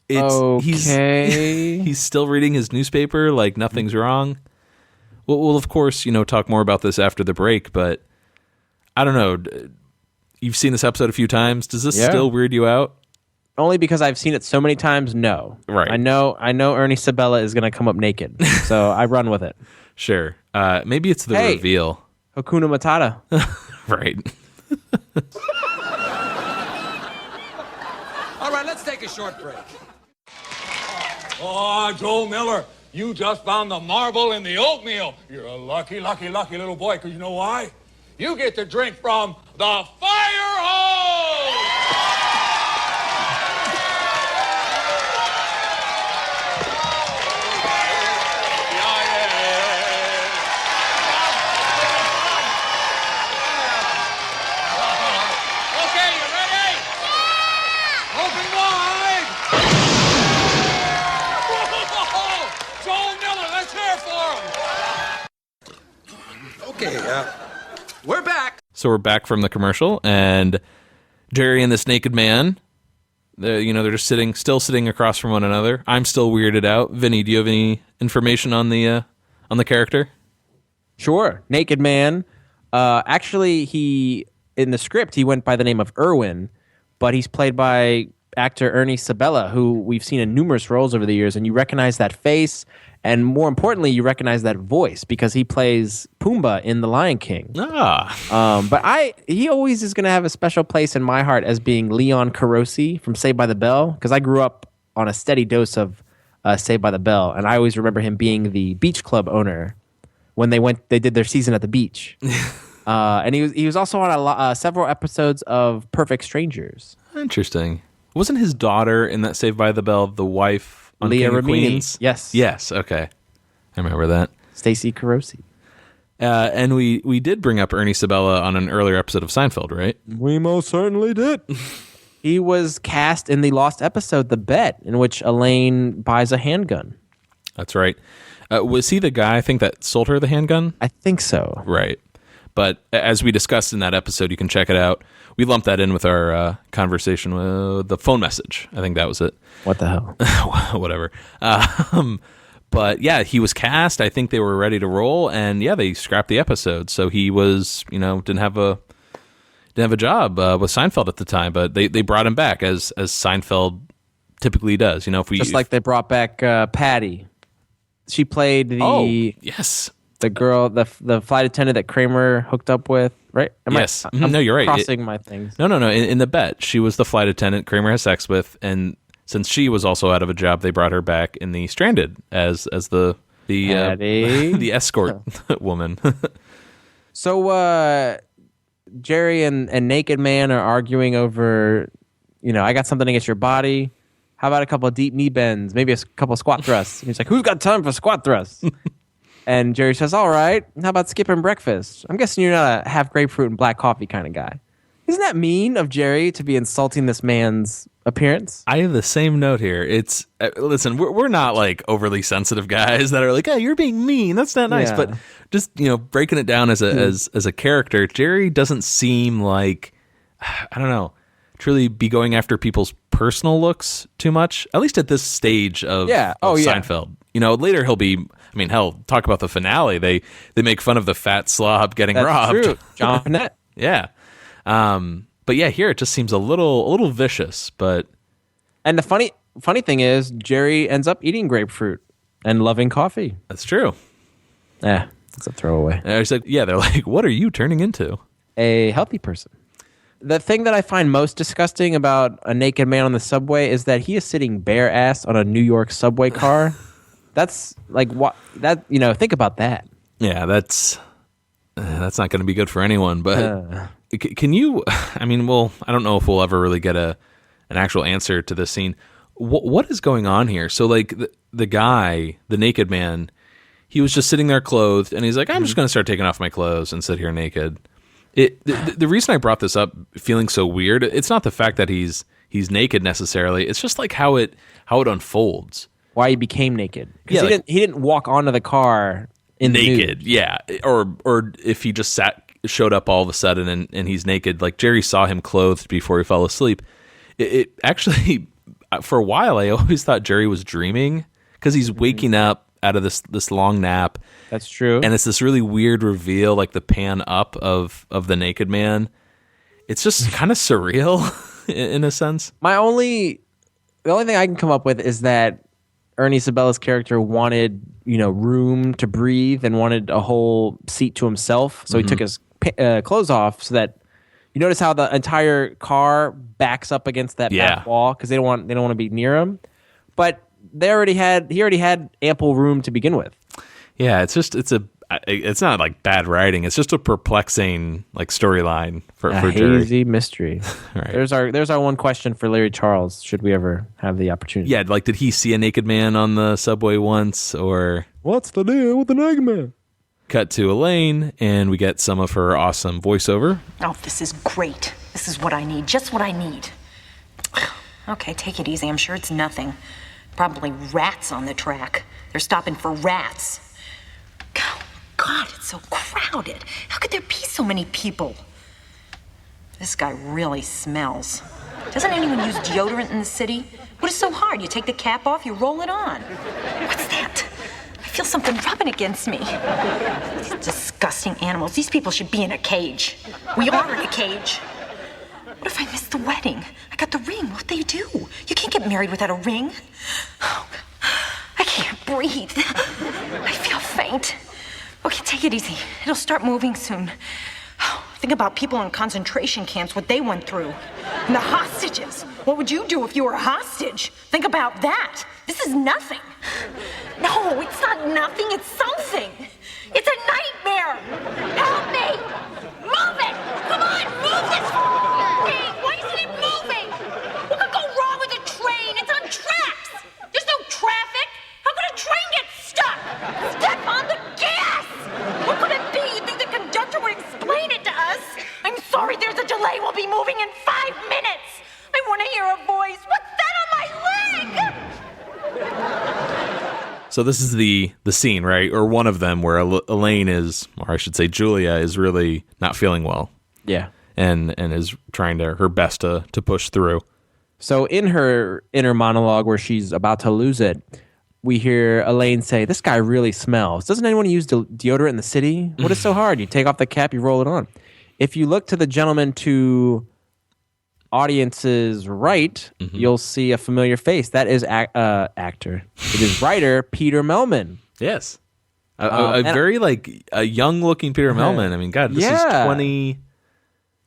he's still reading his newspaper like nothing's wrong. We'll of course, talk more about this after the break, but I don't know. You've seen this episode a few times. Does this still weird you out? Only because I've seen it so many times, no. Right. I know Ernie Sabella is going to come up naked, so I run with it. Sure. Maybe it's the reveal. Hakuna Matata. Right. All right, let's take a short break. Oh, Joe Miller, you just found the marble in the oatmeal. You're a lucky, lucky, lucky little boy, because you know why? You get to drink from the fire hose! Okay, you ready? Open wide! Joe Miller, let's hear for him! Okay, we're back. So we're back from the commercial, and Jerry and this naked man, they're just still sitting across from one another. I'm still weirded out. Vinny, do you have any information on the character? Sure. Naked man. Actually, in the script, he went by the name of Irwin, but he's played by actor Ernie Sabella, who we've seen in numerous roles over the years, and you recognize that face, and more importantly, you recognize that voice because he plays Pumbaa in The Lion King. But he always is going to have a special place in my heart as being Leon Carosi from Saved by the Bell, because I grew up on a steady dose of Saved by the Bell, and I always remember him being the beach club owner when they did their season at the beach. And he was also on several episodes of Perfect Strangers. Interesting. Wasn't his daughter in that Saved by the Bell the wife on Leah King of Remini? Queens? Yes. Yes. Okay. I remember that. Stacey Carosi. And we did bring up Ernie Sabella on an earlier episode of Seinfeld, right? We most certainly did. He was cast in the lost episode, The Bet, in which Elaine buys a handgun. That's right. Was he the guy, I think, that sold her the handgun? I think so. Right. But as we discussed in that episode, you can check it out. We lumped that in with our conversation with the phone message. I think that was it. What the hell? Whatever. But yeah, he was cast. I think they were ready to roll, and yeah, they scrapped the episode. So he was, didn't have a job with Seinfeld at the time. But they brought him back as Seinfeld typically does. If like they brought back Patty. She played the girl, the flight attendant that Kramer hooked up with, right? No, you're right. Crossing my things. No. In The Bet, she was the flight attendant Kramer has sex with, and since she was also out of a job, they brought her back in the Stranded as the the escort woman. So Jerry and Naked Man are arguing over, I got something against your body. How about a couple of deep knee bends, maybe a couple of squat thrusts? And he's like, who's got time for squat thrusts? And Jerry says, all right, how about skipping breakfast? I'm guessing you're not a half grapefruit and black coffee kind of guy. Isn't that mean of Jerry to be insulting this man's appearance? I have the same note here. It's listen, we're not like overly sensitive guys that are like, oh, you're being mean. That's not nice. Yeah. But just breaking it down as a character, Jerry doesn't seem like, I don't know, truly be going after people's personal looks too much. At least at this stage of Seinfeld. Later he'll be. I mean, hell, talk about the finale. They make fun of the fat slob getting robbed. True. John Finette. Yeah. But yeah, here it just seems a little vicious, and the funny thing is Jerry ends up eating grapefruit and loving coffee. That's true. Yeah, it's a throwaway. And I said, yeah, they're like, what are you turning into? A healthy person. The thing that I find most disgusting about a naked man on the subway is that he is sitting bare ass on a New York subway car. That's like what that think about that. Yeah, that's not going to be good for anyone. But can you? I mean, I don't know if we'll ever really get an actual answer to this scene. What is going on here? So, like the guy, the naked man, he was just sitting there clothed, and he's like, "I'm just going to start taking off my clothes and sit here naked." The reason I brought this up, feeling so weird, it's not the fact that he's naked necessarily. It's just like how it unfolds. Why he became naked? Because he didn't walk onto the car naked. Yeah, or if he just showed up all of a sudden and he's naked. Like Jerry saw him clothed before he fell asleep. It actually, for a while, I always thought Jerry was dreaming because he's waking up out of this long nap That's true. And it's this really weird reveal, like the pan up of the naked man. It's just kind of surreal in a sense. The only thing I can come up with is that Ernie Sabella's character wanted, room to breathe and wanted a whole seat to himself. So he took his clothes off so that you notice how the entire car backs up against that back wall because they don't want to be near him. But he already had ample room to begin with. Yeah, it's not like bad writing. It's just a perplexing like storyline for Jerry. Hazy mystery. Right. There's our one question for Larry Charles. Should we ever have the opportunity? Yeah, like did he see a naked man on the subway once, or what's the deal with the naked man? Cut to Elaine, and we get some of her awesome voiceover. Oh, this is great. This is what I need. Just what I need. Okay, take it easy. I'm sure it's nothing. Probably rats on the track. They're stopping for rats. God, it's so crowded. How could there be so many people? This guy really smells. Doesn't anyone use deodorant in the city? What is so hard? You take the cap off, you roll it on. What's that? I feel something rubbing against me. These disgusting animals. These people should be in a cage. We are in a cage. What if I miss the wedding? I got the ring. What do? You can't get married without a ring. Oh, I can't breathe. I feel faint. Okay, take it easy. It'll start moving soon. Think about people in concentration camps, what they went through. And the hostages. What would you do if you were a hostage? Think about that. This is nothing. No, it's not nothing. It's something. It's a nightmare. Help me. Move it. Come on, move this thing. Why isn't it moving? What could go wrong with a train? It's on tracks. There's no traffic. How could a train get stuck? Step on the gas. What could it be? You think the conductor would explain it to us? I'm sorry, there's a delay. We'll be moving in 5 minutes. I want to hear a voice. What's that on my leg? So this is the scene, right? Or one of them where Elaine is, or I should say Julia, is really not feeling well. Yeah. And is trying her best to push through. So in her inner monologue where she's about to lose it, we hear Elaine say, "This guy really smells. Doesn't anyone use deodorant in the city? What is so hard? You take off the cap, you roll it on." If you look to the gentleman to audience's right, you'll see a familiar face. That is actor. It is writer Peter Melman. Yes. A very a young-looking Peter Melman. I mean, God, this is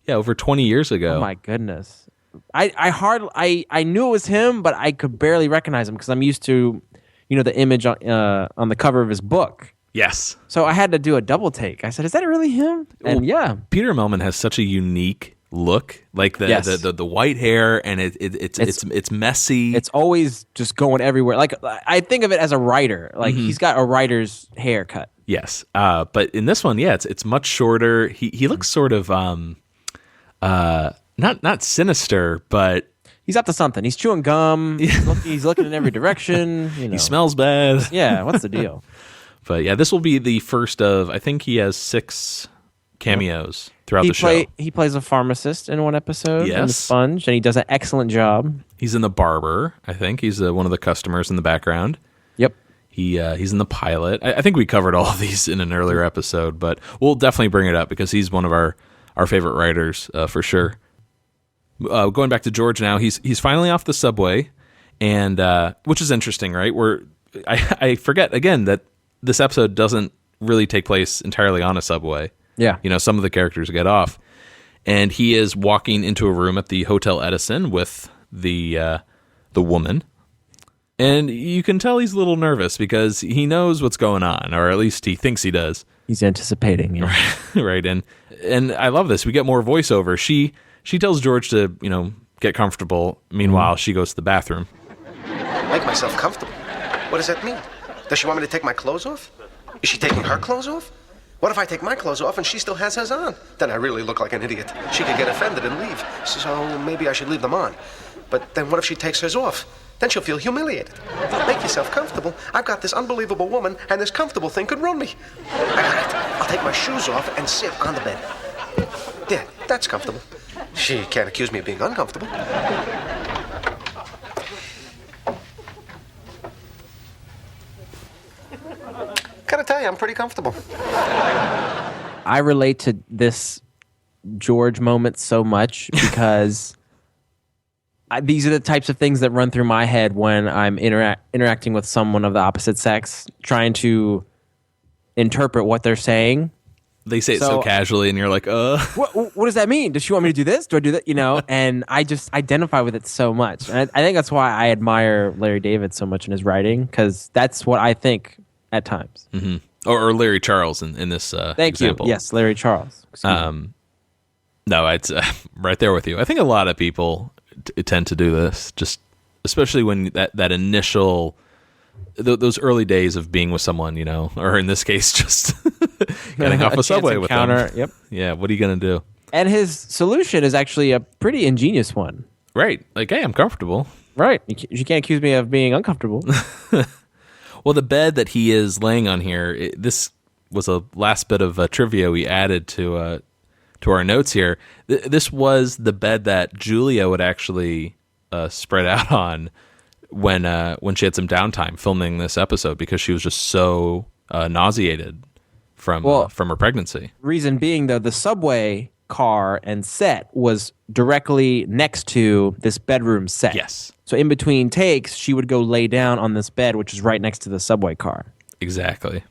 over 20 years ago. Oh, my goodness. I knew it was him, but I could barely recognize him because I'm used to, the image on the cover of his book. Yes. So I had to do a double take. I said, "Is that really him?" And Peter Melman has such a unique look, like the white hair, and it's messy. It's always just going everywhere. Like I think of it as a writer. Like he's got a writer's haircut. Yes. But in this one, it's much shorter. He looks sort of not sinister, but he's up to something. He's chewing gum. He's looking in every direction. He smells bad. Yeah, what's the deal? But yeah, this will be the first of, I think he has 6 cameos throughout the show. He plays a pharmacist in one episode in The Sponge, and he does an excellent job. He's in The Barber, I think. He's one of the customers in the background. Yep. He's in the pilot. I think we covered all of these in an earlier episode, but we'll definitely bring it up because he's one of our favorite writers for sure. Going back to George now, he's finally off the subway, and which is interesting, right? I forget again that this episode doesn't really take place entirely on a subway. Yeah. Some of the characters get off, and he is walking into a room at the Hotel Edison with the woman, and you can tell he's a little nervous because he knows what's going on, or at least he thinks he does. He's anticipating, yeah. Right, and I love this. We get more voiceover. She tells George to, get comfortable. Meanwhile, she goes to the bathroom. Make myself comfortable? What does that mean? Does she want me to take my clothes off? Is she taking her clothes off? What if I take my clothes off and she still has hers on? Then I really look like an idiot. She could get offended and leave. So maybe I should leave them on. But then what if she takes hers off? Then she'll feel humiliated. Make yourself comfortable. I've got this unbelievable woman, and this comfortable thing could ruin me. I got it. I'll take my shoes off and sit on the bed. There, that's comfortable. She can't accuse me of being uncomfortable. Gotta tell you, I'm pretty comfortable. I relate to this George moment so much because these are the types of things that run through my head when I'm interacting with someone of the opposite sex, trying to interpret what they're saying. They say it so casually, and you're like, What does that mean? Does she want me to do this? Do I do that? And I just identify with it so much. And I think that's why I admire Larry David so much in his writing, because that's what I think at times. Mm-hmm. Or Larry Charles in this Thank example. you. Yes, Larry Charles. No, it's right there with you. I think a lot of people tend to do this, just especially when that initial... those early days of being with someone, or in this case, just getting off a subway with them. Yep. Yeah, what are you going to do? And his solution is actually a pretty ingenious one. Right. Like, hey, I'm comfortable. Right. You can't accuse me of being uncomfortable. Well, the bed that he is laying on here, this was a last bit of trivia we added to our notes here. This was the bed that Julia would actually spread out on when she had some downtime filming this episode, because she was just so nauseated from her pregnancy. Reason being, though, the subway car and set was directly next to this bedroom set. Yes. So in between takes, she would go lay down on this bed, which is right next to the subway car. Exactly.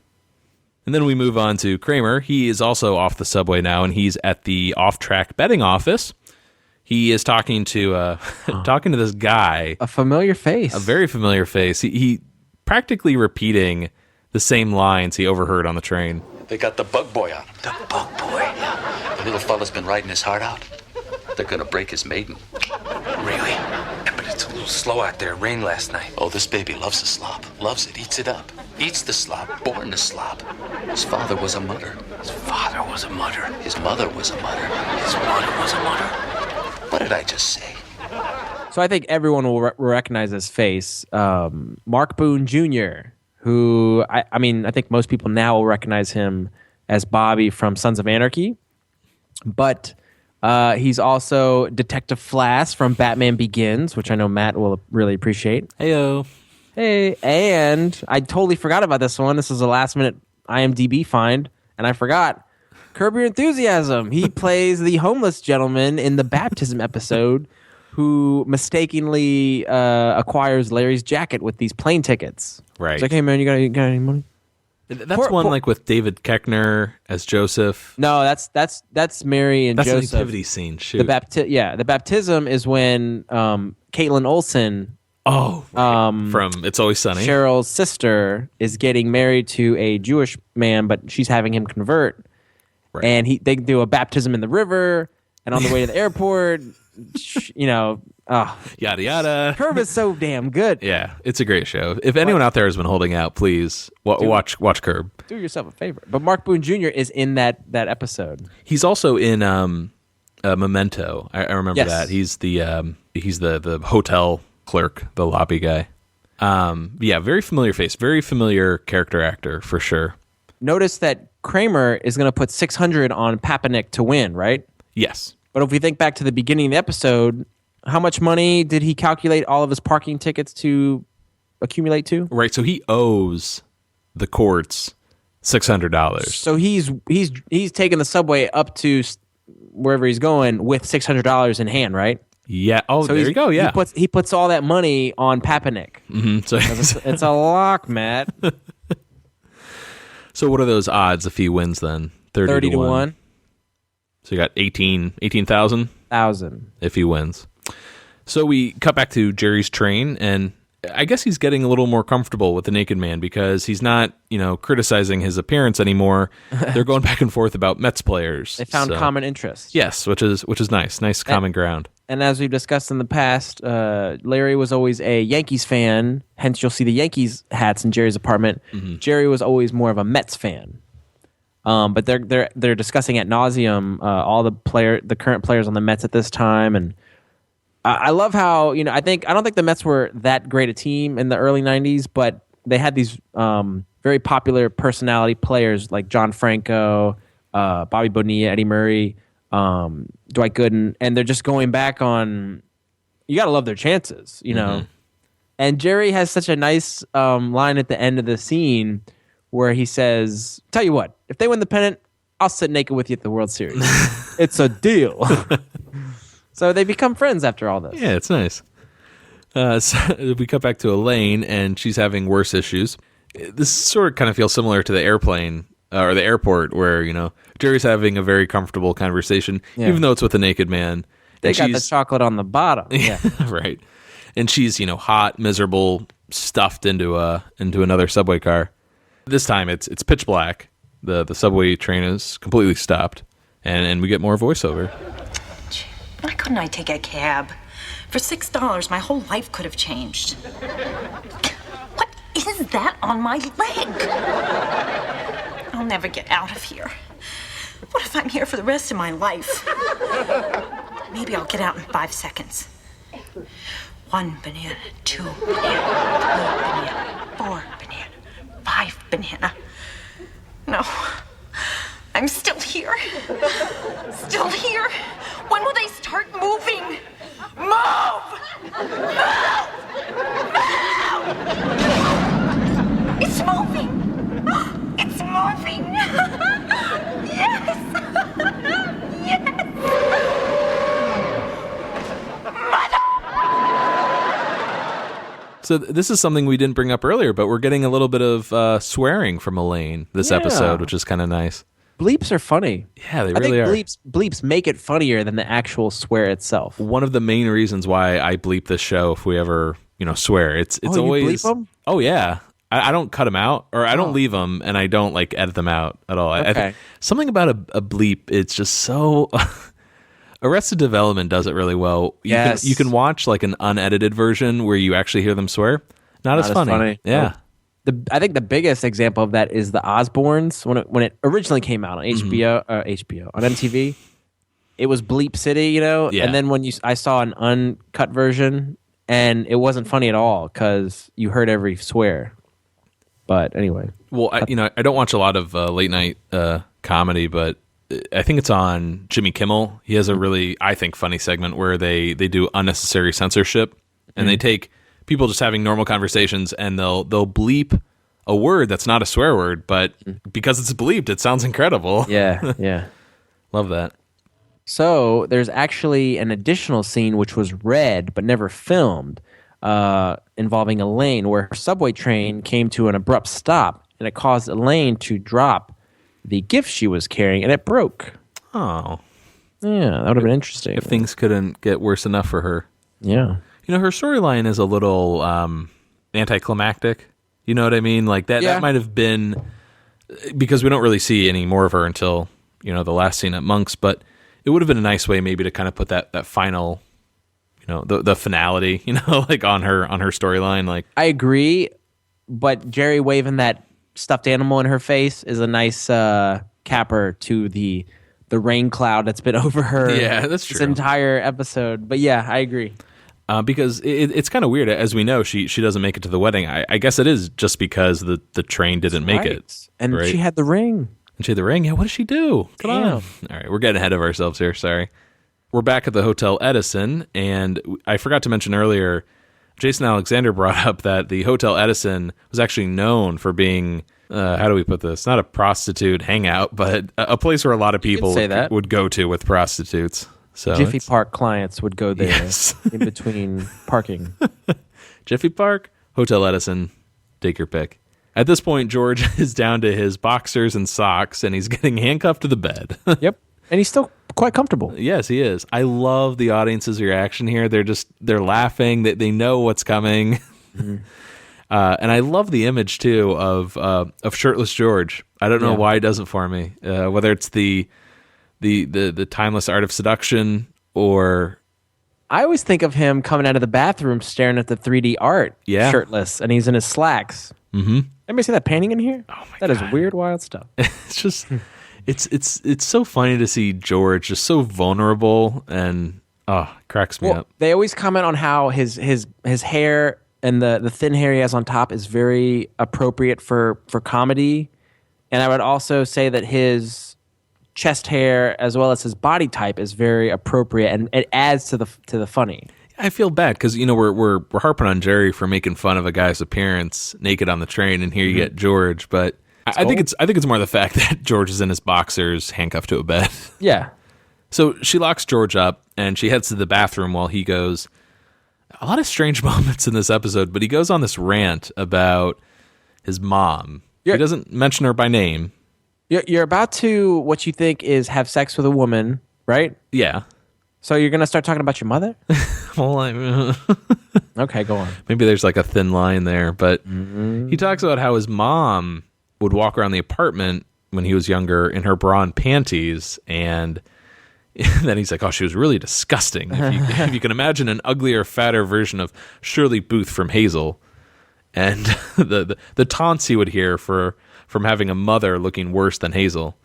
And then we move on to Kramer. He is also off the subway now, and he's at the off-track betting office. He is talking to this guy. A familiar face. A very familiar face. He practically repeating the same lines he overheard on the train. They got the bug boy on him. The bug boy? Yeah. The little fella's been riding his heart out. They're gonna break his maiden. Really? Yeah, but it's a little slow out there. It rained last night. Oh, this baby loves the slop. Loves it. Eats it up. Eats the slop. Born the slop. His father was a mutter. His father was a mutter. His mother was a mutter. His mother was a mutter. What did I just say? So I think everyone will recognize his face. Mark Boone Jr., who, I think most people now will recognize him as Bobby from Sons of Anarchy. But he's also Detective Flass from Batman Begins, which I know Matt will really appreciate. Heyo. Hey, and I totally forgot about this one. This was a last-minute IMDb find, and I forgot. Curb Your Enthusiasm. He plays the homeless gentleman in the baptism episode who mistakenly acquires Larry's jacket with these plane tickets. Right. It's like, hey, man, you got any money? That's one like with David Koechner as Joseph. No, that's Mary and Joseph. That's the nativity scene. Shoot. The baptism is when Caitlin Olsen, from It's Always Sunny, Cheryl's sister, is getting married to a Jewish man, but she's having him convert. Right. And they do a baptism in the river, and on the way to the airport, yada yada. Curb is so damn good. Yeah, it's a great show. If anyone out there has been holding out, please watch Curb. Do yourself a favor. But Mark Boone Jr. is in that episode. He's also in Memento. I remember that. He's the hotel clerk, the lobby guy. Yeah, very familiar face, very familiar character actor for sure. Notice that Kramer is going to put 600 on Papanik to win, right? Yes. But if we think back to the beginning of the episode, how much money did he calculate all of his parking tickets to accumulate to? Right, so he owes the courts $600. So he's taking the subway up to wherever he's going with $600 in hand, right? Yeah. Oh, so there you go. Yeah. He puts all that money on Papanik. Mm-hmm. So it's a lock, Matt. So what are those odds if he wins then? 30 to 1. So you got 18,000 if he wins. So we cut back to Jerry's train, and I guess he's getting a little more comfortable with the naked man because he's not, criticizing his appearance anymore. They're going back and forth about Mets players. They found common interests. Yes, which is nice common ground. And as we've discussed in the past, Larry was always a Yankees fan. Hence, you'll see the Yankees hats in Jerry's apartment. Mm-hmm. Jerry was always more of a Mets fan. But they're discussing ad nauseum all the current players on the Mets at this time, and I love how I don't think the Mets were that great a team in the early '90s, but they had these very popular personality players like John Franco, Bobby Bonilla, Eddie Murray, Dwight Gooden, and they're just going back on. You got to love their chances, Mm-hmm. And Jerry has such a nice line at the end of the scene where he says, "Tell you what, if they win the pennant, I'll sit naked with you at the World Series. It's a deal." So they become friends after all this. Yeah, it's nice. So we cut back to Elaine, and she's having worse issues. This sort of kind of feels similar to the airplane or the airport, where Jerry's having a very comfortable conversation, even though it's with a naked man. They got the chocolate on the bottom. Yeah, right. And she's hot, miserable, stuffed into another subway car. This time it's pitch black. The subway train is completely stopped, and we get more voiceover. Why couldn't I take a cab? For $6, my whole life could have changed. What is that on my leg? I'll never get out of here. What if I'm here for the rest of my life? Maybe I'll get out in 5 seconds. 1 banana, 2 banana, 3 banana, 4 banana, 5 banana. No, I'm still here. Still here. When will they start moving? Move! Move! Move! It's moving! It's moving! Yes! Yes! So this is something we didn't bring up earlier, but we're getting a little bit of swearing from Elaine this episode, which is kind of nice. Bleeps are funny. Yeah, they really are. Bleeps make it funnier than the actual swear itself. One of the main reasons why I bleep this show, if we ever swear, it's always. You bleep them? Oh yeah, I don't cut them out, or I don't leave them, and I don't edit them out at all. Okay. Something about a bleep, it's just so. Arrested Development does it really well. You can watch an unedited version where you actually hear them swear. Not as funny. Yeah. I think the biggest example of that is the Osbournes when it originally came out on HBO on MTV. It was Bleep City, Yeah. and then I saw an uncut version, and it wasn't funny at all because you heard every swear. But anyway, well, I don't watch a lot of late night comedy, but I think it's on Jimmy Kimmel. He has a really, I think, funny segment where they do unnecessary censorship, and they take people just having normal conversations, and they'll bleep a word that's not a swear word, but because it's bleeped, it sounds incredible. Yeah, yeah. Love that. So there's actually an additional scene which was read but never filmed, involving Elaine, where her subway train came to an abrupt stop, and it caused Elaine to drop the gift she was carrying, and it broke. Oh. Yeah, that would have been interesting. If things couldn't get worse enough for her. Yeah. Her storyline is a little anticlimactic. You know what I mean? That might have been, because we don't really see any more of her until, the last scene at Monk's, but it would have been a nice way maybe to kind of put that final, the finality, on her storyline. I agree, but Jerry waving that stuffed animal in her face is a nice capper to the rain cloud that's been over her. Yeah, that's true. This entire episode. But yeah, I agree. Because it's kind of weird. As we know, she doesn't make it to the wedding. I guess it is just because the train didn't make it. And she had the ring. And she had the ring? Yeah, what did she do? Come on. All right, we're getting ahead of ourselves here. Sorry. We're back at the Hotel Edison, and I forgot to mention earlier, Jason Alexander brought up that the Hotel Edison was actually known for being, how do we put this? Not a prostitute hangout, but a place where a lot of people would go to with prostitutes. So Jiffy Park clients would go there in between parking. Jiffy Park, Hotel Edison, take your pick. At this point, George is down to his boxers and socks, and he's getting handcuffed to the bed. Yep. And he's still quite comfortable. Yes, he is. I love the audience's reaction here. They're laughing. They know what's coming. Mm-hmm. And I love the image, too, of shirtless George. I don't know why he does it for me. Whether it's the timeless art of seduction, or I always think of him coming out of the bathroom staring at the 3D art, shirtless, and he's in his slacks. Mm-hmm. Anybody see that painting in here? Oh my God. That is weird, wild stuff. It's just, it's so funny to see George just so vulnerable, and it cracks me up. They always comment on how his hair and the thin hair he has on top is very appropriate for comedy, and I would also say that his chest hair as well as his body type is very appropriate, and it adds to the funny. I feel bad because we're harping on Jerry for making fun of a guy's appearance naked on the train, and here you get George, but I think it's more the fact that George is in his boxers, handcuffed to a bed. Yeah. So she locks George up, and she heads to the bathroom while he goes. A lot of strange moments in this episode, but he goes on this rant about his mom. He doesn't mention her by name. You're about to, what you think is have sex with a woman, right? Yeah. So you're going to start talking about your mother? Well, okay, go on. Maybe there's like a thin line there, but he talks about how his mom would walk around the apartment when he was younger in her bra and panties, and then he's like, oh, she was really disgusting. If you can imagine an uglier, fatter version of Shirley Booth from Hazel, and the taunts he would hear from having a mother looking worse than Hazel.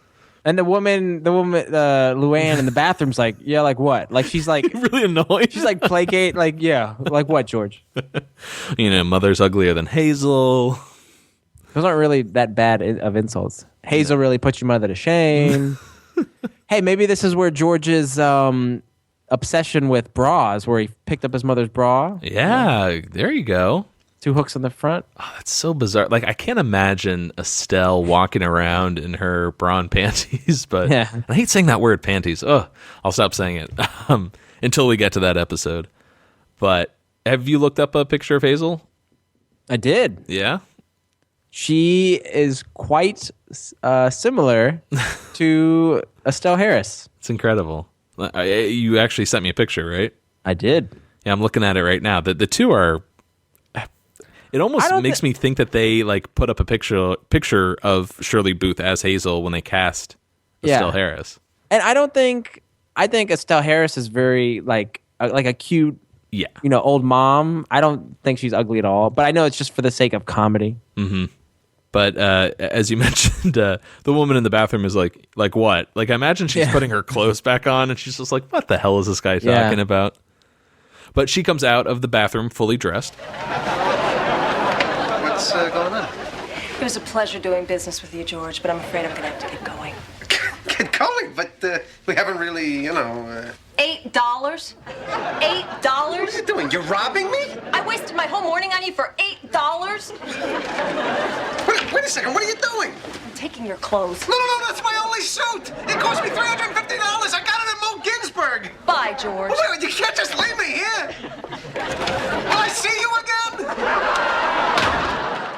And the woman, Luann in the bathroom's like, yeah, like what? Like she's like really annoyed. She's like placate, like yeah, like what, George? Mother's uglier than Hazel. Those aren't really that bad of insults. Hazel really puts your mother to shame. Hey, maybe this is where George's obsession with bras, where he picked up his mother's bra. Yeah, there you go. 2 hooks on the front. Oh, that's so bizarre. Like, I can't imagine Estelle walking around in her bra and panties, but yeah. I hate saying that word, panties. Oh, I'll stop saying it until we get to that episode. But have you looked up a picture of Hazel? I did. Yeah? She is quite similar to Estelle Harris. It's incredible. You actually sent me a picture, right? I did. Yeah, I'm looking at it right now. The two are... It almost makes me think that they like put up a picture of Shirley Booth as Hazel when they cast Estelle Harris. And I think Estelle Harris is very like a cute, old mom. I don't think she's ugly at all, but I know it's just for the sake of comedy. Mm-hmm. But as you mentioned, the woman in the bathroom is like what? Like I imagine she's putting her clothes back on, and she's just like, what the hell is this guy talking about? But she comes out of the bathroom fully dressed. What's going on? It was a pleasure doing business with you, George, but I'm afraid I'm going to have to get going. Get going, but we haven't really, $8? $8? What are you doing? You're robbing me? I wasted my whole morning on you for $8? Wait a second, what are you doing? I'm taking your clothes. No, that's my only suit. It cost me $350. I got it at Mo Ginsburg. Bye, George. Wait, you can't just leave me here. Will I see you again?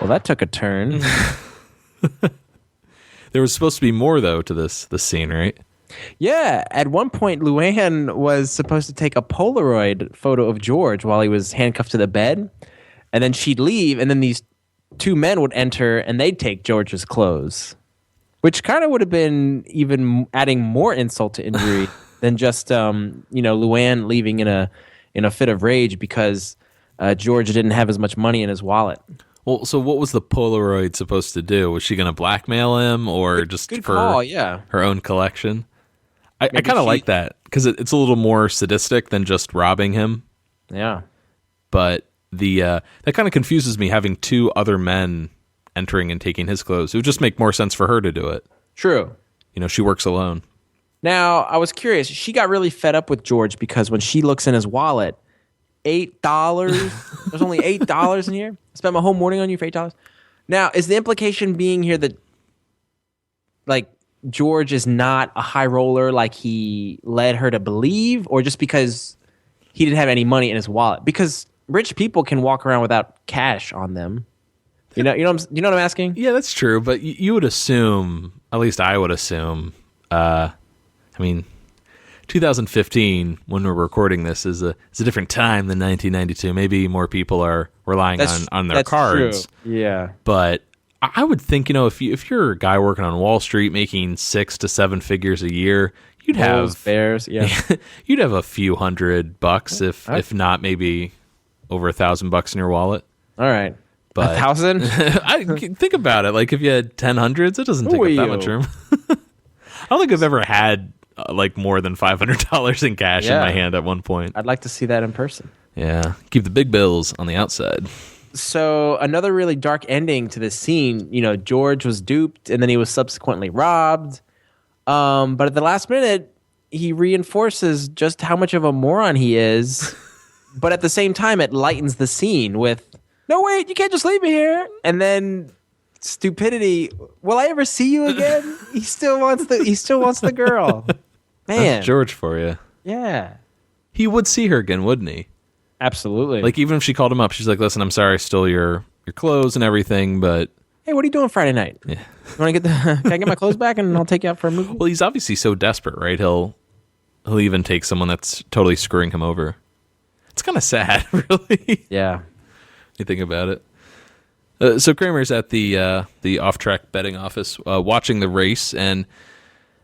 Well, that took a turn. There was supposed to be more, though, to this scene, right? Yeah. At one point, Luann was supposed to take a Polaroid photo of George while he was handcuffed to the bed. And then she'd leave, and then these 2 men would enter, and they'd take George's clothes. Which kind of would have been even adding more insult to injury than just, Luann leaving in a fit of rage because George didn't have as much money in his wallet. Well, so what was the Polaroid supposed to do? Was she going to blackmail him or just good for call, yeah. her own collection? I kind of like that because it's a little more sadistic than just robbing him. Yeah. But that kind of confuses me, having 2 other men entering and taking his clothes. It would just make more sense for her to do it. True. She works alone. Now, I was curious. She got really fed up with George because when she looks in his wallet, $8. There's only $8 in here. I spent my whole morning on you for $8. Now, is the implication being here that, like, George is not a high roller like he led her to believe, or just because he didn't have any money in his wallet? Because rich people can walk around without cash on them. You know what I'm asking? Yeah, that's true. But you would assume, at least I would assume. 2015, when we're recording this, is a different time than 1992. Maybe more people are relying on their cards. True. Yeah. But I would think, if you're a guy working on Wall Street making 6 to 7 figures a year, you'd have bears, yeah. You'd have a few $100, if not maybe over $1,000 in your wallet. All right. But 1,000? I think about it. Like if you had 10 hundreds, it doesn't take up that much room. I don't think I've ever had more than $500 in cash in my hand at one point. I'd like to see that in person. Yeah, keep the big bills on the outside. So another really dark ending to this scene. George was duped, and then he was subsequently robbed. But at the last minute, he reinforces just how much of a moron he is. But at the same time, it lightens the scene with, no, wait, you can't just leave me here. And then stupidity. Will I ever see you again? He still wants the girl. Man, That's George for you. Yeah. He would see her again, wouldn't he? Absolutely. Like, even if she called him up, she's like, listen, I'm sorry I stole your clothes and everything, but... Hey, what are you doing Friday night? Yeah. You want to can I get my clothes back and I'll take you out for a movie? Well, he's obviously so desperate, right? He'll even take someone that's totally screwing him over. It's kind of sad, really. Yeah. You think about it. So Kramer's at the off-track betting office watching the race, and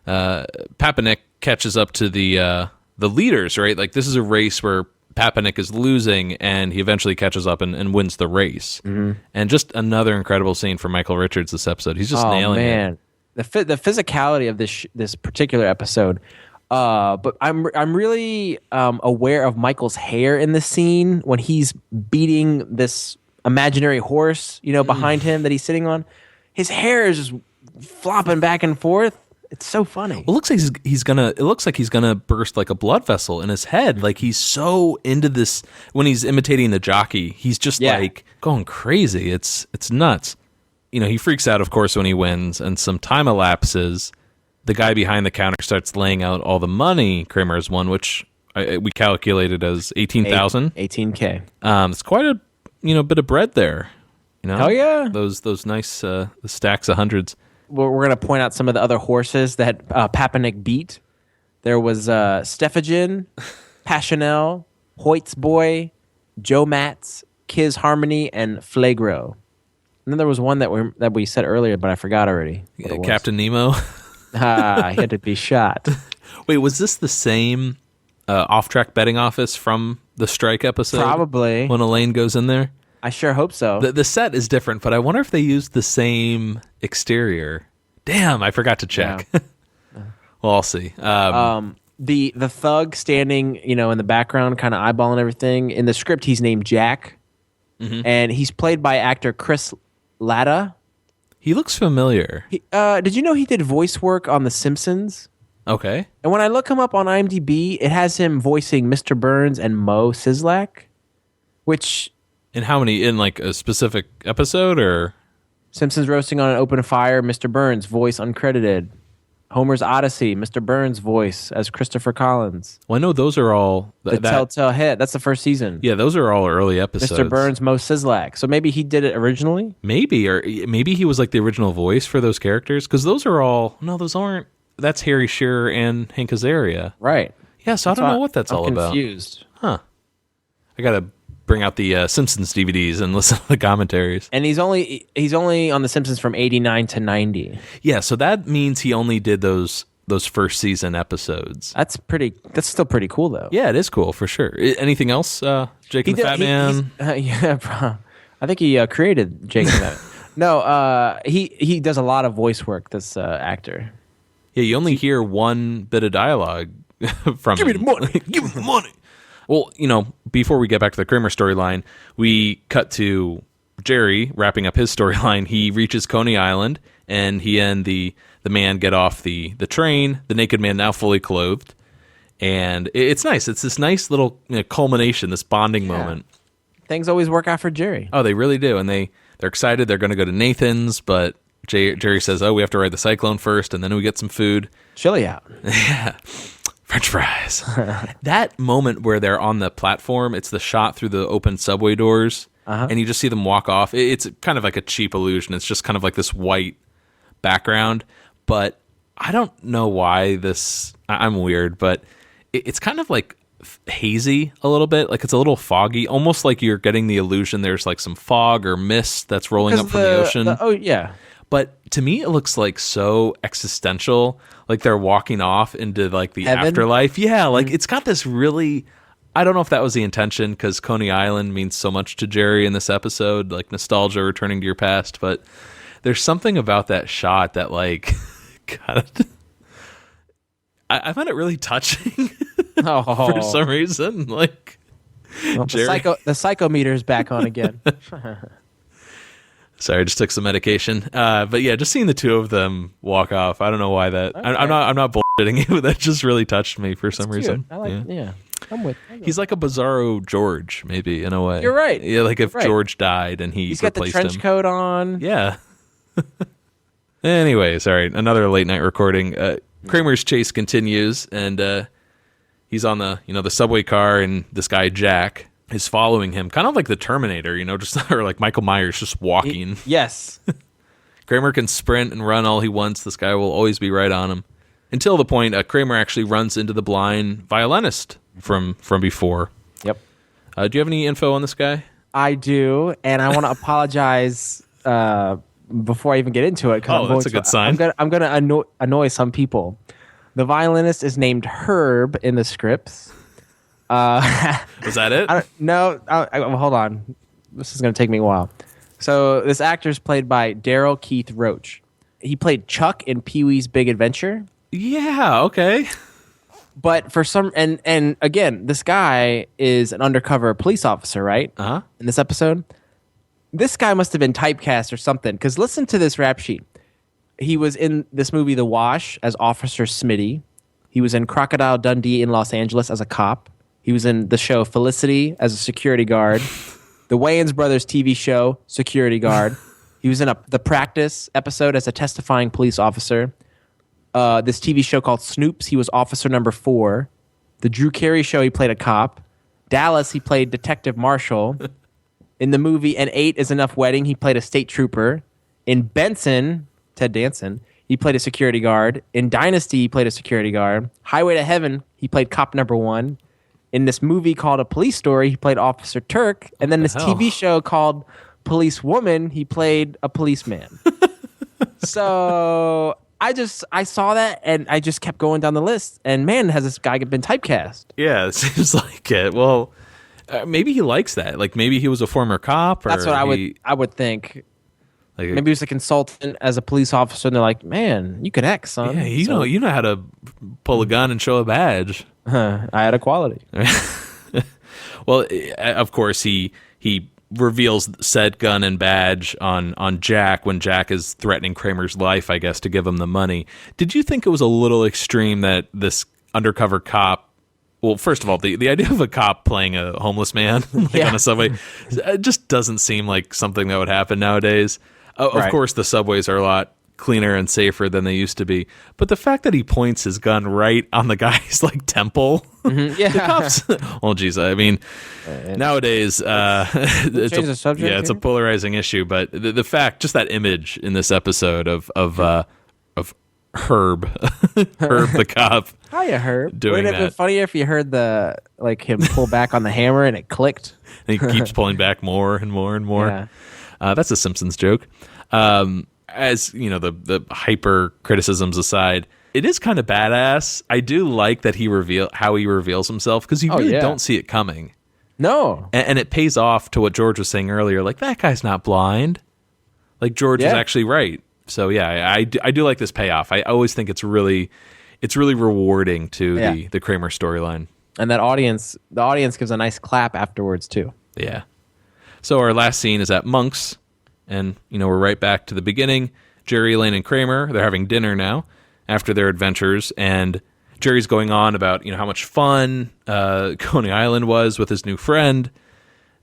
Papanek catches up to the leaders, right? Like, this is a race where Papanek is losing, and he eventually catches up and wins the race. Mm-hmm. And just another incredible scene for Michael Richards this episode. He's just nailing it. The physicality of this particular episode. But I'm really aware of Michael's hair in the scene when he's beating this imaginary horse, behind him that he's sitting on. His hair is just flopping back and forth. It's so funny. It looks like he's gonna burst like a blood vessel in his head. Like, he's so into this when he's imitating the jockey. He's just like going crazy. It's nuts. He freaks out, of course, when he wins, and some time elapses. The guy behind the counter starts laying out all the money Kramer has won, which we calculated as 18,000. 18K. It's quite a bit of bread there. Hell yeah. Those nice stacks of hundreds. We're going to point out some of the other horses that Papanek beat. There was Stephagen, Passionel, Hoyt's Boy, Joe Matz, Kiz Harmony, and Flagro. And then there was one that we said earlier, but I forgot already. Captain Nemo. He had to be shot. Wait, was this the same off-track betting office from the strike episode? Probably. When Elaine goes in there? I sure hope so. The set is different, but I wonder if they used the same exterior. Damn, I forgot to check. Yeah. Well, I'll see. The thug standing, in the background, kind of eyeballing everything. In the script, he's named Jack, and he's played by actor Chris Latta. He looks familiar. Did you know he did voice work on The Simpsons? Okay. And when I look him up on IMDb, it has him voicing Mr. Burns and Moe Szyslak, which... In how many? In like a specific episode, or? Simpsons Roasting on an Open Fire, Mr. Burns, voice uncredited. Homer's Odyssey, Mr. Burns' voice as Christopher Collins. Well, I know those are all... The Telltale Head, that's the first season. Yeah, those are all early episodes. Mr. Burns, Moe Szyslak. So maybe he did it originally? Maybe, or maybe he was like the original voice for those characters, because those are all... No, those aren't... That's Harry Shearer and Hank Azaria. Right. Yeah, so I don't know what that's all about. I'm confused. Huh. I gotta bring out the Simpsons DVDs and listen to the commentaries. And he's only on The Simpsons from 89 to 90. Yeah, so that means he only did those first season episodes. That's still pretty cool, though. Yeah, it is cool, for sure. Anything else, Jake and the Fat Man? Yeah, I think he created Jake and the Fat Man. No, he does a lot of voice work, this actor. Yeah, you only hear one bit of dialogue from Give me the money! Give me the money! Well, before we get back to the Kramer storyline, we cut to Jerry wrapping up his storyline. He reaches Coney Island, and he and the man get off the train. The naked man now fully clothed. And it's nice. It's this nice little culmination, this bonding moment. Things always work out for Jerry. Oh, they really do. And they're excited. They're going to go to Nathan's, but Jerry says, we have to ride the Cyclone first, and then we get some food. Chili out. Yeah. French fries. That moment where they're on the platform, it's the shot through the open subway doors, and you just see them walk off. It's kind of like a cheap illusion. It's just kind of like this white background, but I don't know why this... I'm weird, but it's kind of like hazy a little bit. Like, it's a little foggy, almost like you're getting the illusion there's like some fog or mist that's rolling up from the ocean. Oh, yeah. But to me, it looks like so existential, like they're walking off into like the Heaven? afterlife. Yeah, like it's got this really, I don't know if that was the intention, because Coney Island means so much to Jerry in this episode, like nostalgia, returning to your past. But there's something about that shot that like, God, I find it really touching for some reason. Like, Jerry. The psychometer's back on again. Sorry, I just took some medication. But yeah, just seeing the two of them walk off, I don't know why that. Okay. I'm not bullshitting you. That just really touched me for some reason. I like. Yeah. I'm with. He's like a bizarro George, maybe, in a way. You're right. Yeah, like if right. George died and he's got the trench coat on. Yeah. Anyways, all right, another late night recording. Kramer's chase continues, and he's on the subway car, and this guy Jack is following him, kind of like the Terminator, just or like Michael Myers, just walking. Yes. Kramer can sprint and run all he wants. This guy will always be right on him. Until the point Kramer actually runs into the blind violinist from before. Yep. Do you have any info on this guy? I do, and I want to apologize before I even get into it. That's a good sign. I'm going to annoy some people. The violinist is named Herb in the scripts. Was that it? Hold on. This is going to take me a while. So this actor is played by Daryl Keith Roach. He played Chuck in Pee-wee's Big Adventure. Yeah, okay. But for some, and again, this guy is an undercover police officer, right? Uh-huh. In this episode. This guy must have been typecast or something, because listen to this rap sheet. He was in this movie The Wash as Officer Smitty. He was in Crocodile Dundee in Los Angeles as a cop. He was in the show Felicity as a security guard. The Wayans Brothers TV show, security guard. He was in The Practice episode as a testifying police officer. This TV show called Snoops, he was officer number 4. The Drew Carey show, he played a cop. Dallas, he played Detective Marshall. In the movie An 8 is Enough Wedding, he played a state trooper. In Benson, Ted Danson, he played a security guard. In Dynasty, he played a security guard. Highway to Heaven, he played cop number 1. In this movie called A Police Story, he played Officer Turk. And then this TV show called Police Woman, he played a policeman. So I saw that, and I just kept going down the list. And man, has this guy been typecast? Yeah, it seems like it. Well, maybe he likes that. Like maybe he was a former cop. Or that's what I would think. Like, maybe he was a consultant as a police officer, and they're like, "Man, you can act, son. Yeah, you know how to pull a gun and show a badge." I had a quality. Well, of course, he reveals said gun and badge on Jack when Jack is threatening Kramer's life, I guess, to give him the money. Did you think it was a little extreme that this undercover cop? Well, first of all, the idea of a cop playing a homeless man on a subway just doesn't seem like something that would happen nowadays. Of course, the subways are a lot cleaner and safer than they used to be. But the fact that he points his gun right on the guy's temple, yeah. The cops. Well, geez, I mean, nowadays, it's a polarizing issue. But the fact, just that image in this episode of Herb, Herb the cop. Hiya, Herb. Doing Wouldn't it have been funnier if you heard him pull back on the hammer and it clicked? And he keeps pulling back more and more and more. Yeah. That's a Simpsons joke. As the hyper criticisms aside, it is kind of badass. I do like that how he reveals himself, because you really don't see it coming. No, and it pays off to what George was saying earlier. Like, that guy's not blind. Like, George is actually right. So yeah, I do like this payoff. I always think it's really rewarding to the Kramer storyline. And the audience gives a nice clap afterwards too. Yeah. So our last scene is at Monk's, and we're right back to the beginning. Jerry, Elaine, and Kramer, they're having dinner now after their adventures, and Jerry's going on about how much fun Coney Island was with his new friend.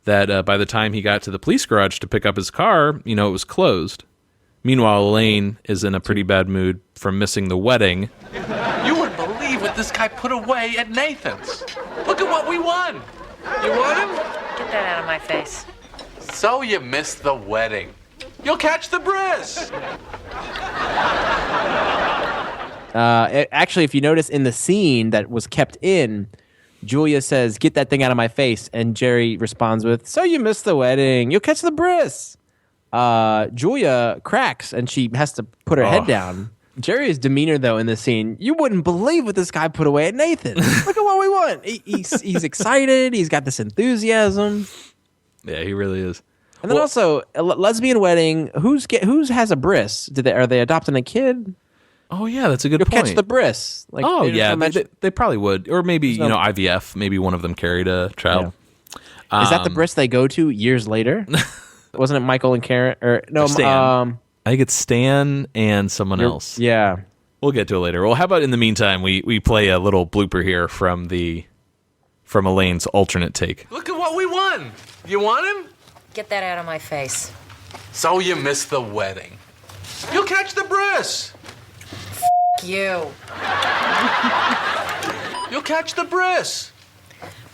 That by the time he got to the police garage to pick up his car, it was closed. Meanwhile, Elaine is in a pretty bad mood from missing the wedding. You wouldn't believe what this guy put away at Nathan's. Look at what we won. You want him? Get that out of my face. So you missed the wedding. You'll catch the bris. Actually, if you notice in the scene that was kept in, Julia says, "Get that thing out of my face," and Jerry responds with, "So you missed the wedding. You'll catch the bris." Julia cracks, and she has to put her head down. Jerry's demeanor, though, in this scene, you wouldn't believe what this guy put away at Nathan. Look at what we want. He's excited. He's got this enthusiasm. Yeah, he really is. And then also, a lesbian wedding. Who's has a bris? Are they adopting a kid? Oh yeah, that's a good You'll point. Catch the bris. They probably would, or maybe IVF. Maybe one of them carried a child. Yeah. Is that the bris they go to years later? Wasn't it Michael and Karen? Or no, Stan. I think it's Stan and someone else. Yeah, we'll get to it later. Well, how about in the meantime, we play a little blooper here from Elaine's alternate take. Look at what we won. You want him? Get that out of my face. So you missed the wedding. You'll catch the bris. You. You'll catch the bris.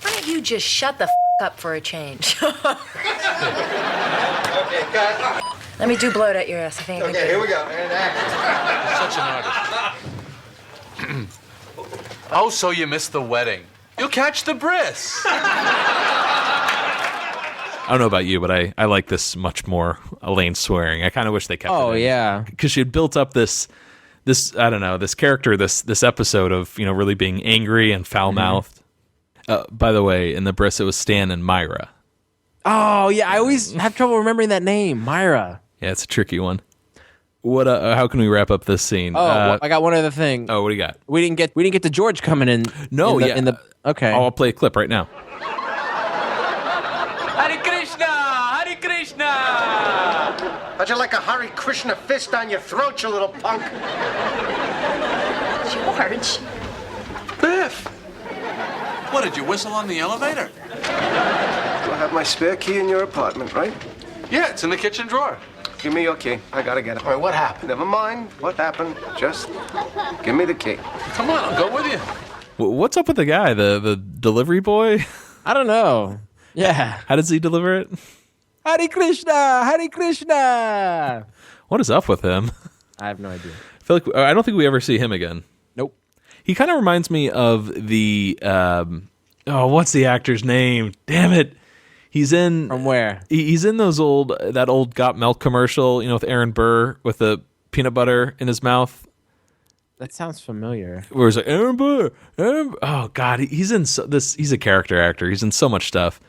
Why don't you just shut the up for a change? Okay, cut. Let me do bloat at your ass. I think. Okay, here we go. And action. Such an artist. Oh, so you missed the wedding. You'll catch the bris. I don't know about you, but I like this much more. Elaine swearing. I kind of wish they kept it. Oh, yeah. Because she had built up this I don't know, this character, this episode of, really being angry and foul-mouthed. By the way, in the bris, it was Stan and Myra. Oh, yeah. I always have trouble remembering that name, Myra. Yeah, it's a tricky one. What? How can we wrap up this scene? Oh, I got one other thing. Oh, what do you got? We didn't get to George coming in. No, okay. I'll play a clip right now. Hare Krishna! Hare Krishna! How'd you like a Hare Krishna fist on your throat, you little punk? George. Biff. What, did you whistle on the elevator? I have my spare key in your apartment, right? Yeah, it's in the kitchen drawer. Give me your key. I gotta get it. All right, what happened? Never mind what happened. Just give me the key. Come on, I'll go with you. What's up with the guy, the delivery boy? I don't know. Yeah. How does he deliver it? Hare Krishna! Hare Krishna! What is up with him? I have no idea. I don't think we ever see him again. Nope. He kind of reminds me of the what's the actor's name? Damn it. He's in From where? He's in that old Got Milk commercial, with Aaron Burr with the peanut butter in his mouth. That sounds familiar. Where he's like, Aaron Burr. Oh God, he's in he's a character actor. He's in so much stuff.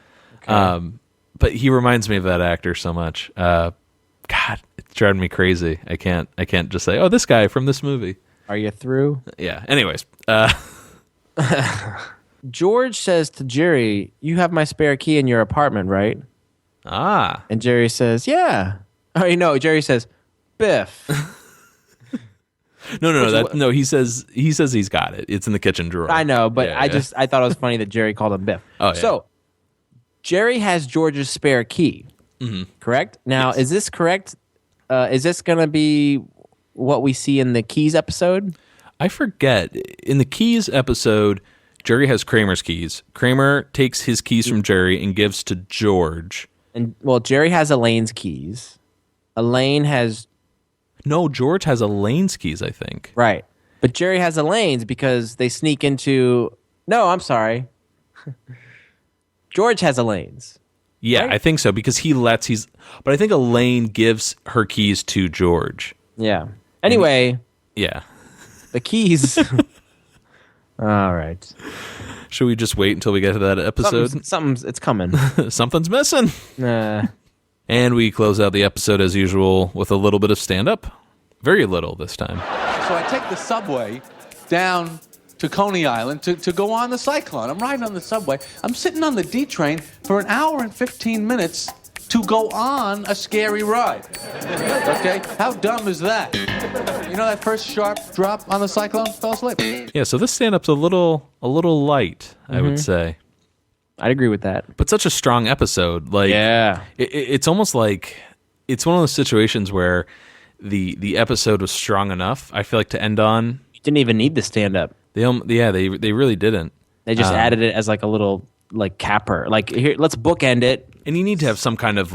Okay. But he reminds me of that actor so much. God, it's driving me crazy. I can't just say, oh, this guy from this movie. Are you through? Yeah. Anyways. George says to Jerry, you have my spare key in your apartment, right? Ah. And Jerry says, yeah. Oh, no, Jerry says, Biff. No, he says he's got it. It's in the kitchen drawer. I know, but I thought it was funny that Jerry called him Biff. Oh, yeah. So, Jerry has George's spare key, correct? Now, Yes. Is this correct? Is this going to be what we see in the Keys episode? I forget. In the Keys episode, Jerry has Kramer's keys. Kramer takes his keys from Jerry and gives to George. And Jerry has Elaine's keys. Elaine has... No, George has Elaine's keys, I think. Right. But Jerry has Elaine's because they sneak into... No, I'm sorry. George has Elaine's. Yeah, right? I think so, because but I think Elaine gives her keys to George. Yeah. Anyway... Yeah. The keys... All right. Should we just wait until we get to that episode? It's coming. Something's missing. And we close out the episode as usual with a little bit of stand-up. Very little this time. So I take the subway down to Coney Island to go on the Cyclone. I'm riding on the subway. I'm sitting on the D train for an hour and 15 minutes to go on a scary ride. Okay? How dumb is that? You know that first sharp drop on the Cyclone? Fell asleep. Yeah, so this stand-up's a little light, I would say. I'd agree with that. But such a strong episode. Like, yeah. It's almost like it's one of those situations where the episode was strong enough, I feel like, to end on. You didn't even need the stand-up. They really didn't. They just added it as like a little capper. Like, here, let's bookend it. And you need to have some kind of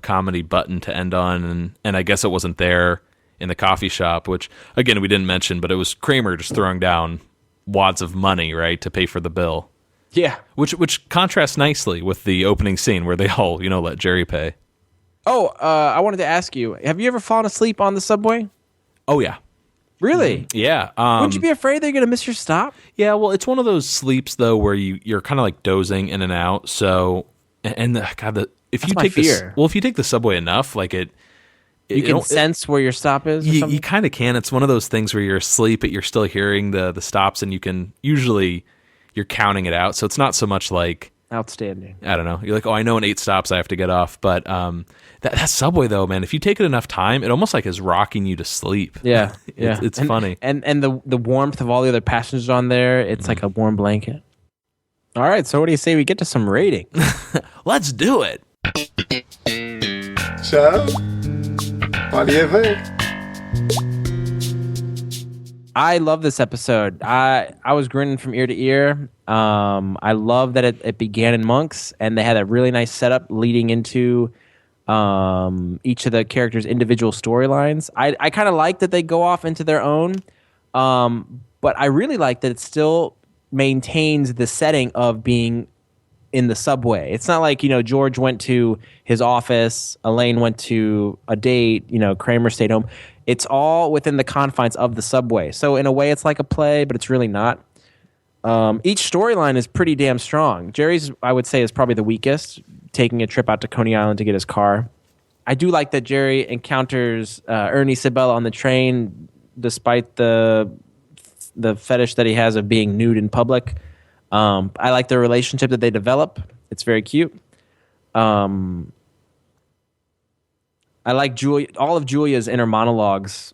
comedy button to end on, and I guess it wasn't there in the coffee shop, which again we didn't mention, but it was Kramer just throwing down wads of money, right, to pay for the bill. Yeah. Which contrasts nicely with the opening scene where they all, let Jerry pay. Oh, I wanted to ask you, have you ever fallen asleep on the subway? Oh, yeah. Really? Yeah. Wouldn't you be afraid they're going to miss your stop? Yeah, well, it's one of those sleeps, though, where you're kind of like dozing in and out, so... if you take the subway enough, like you can sense where your stop is. You kind of can. It's one of those things where you're asleep, but you're still hearing the stops, and you're counting it out. So it's not so much like outstanding. I don't know. You're like, oh, I know in 8 stops I have to get off. But that subway though, man, if you take it enough time, it almost like is rocking you to sleep. Yeah, it's funny. And the warmth of all the other passengers on there, it's like a warm blanket. All right, so what do you say we get to some rating? Let's do it. So, what do you think? I love this episode. I was grinning from ear to ear. I love that it began in Monks, and they had a really nice setup leading into each of the characters' individual storylines. I kind of like that they go off into their own, but I really like that it still maintains the setting of being in the subway. It's not like, George went to his office, Elaine went to a date, Kramer stayed home. It's all within the confines of the subway. So in a way, it's like a play, but it's really not. Each storyline is pretty damn strong. Jerry's, I would say, is probably the weakest, taking a trip out to Coney Island to get his car. I do like that Jerry encounters Ernie Sibella on the train, despite the fetish that he has of being nude in public. I like the relationship that they develop. It's very cute. I like Julia. All of Julia's inner monologues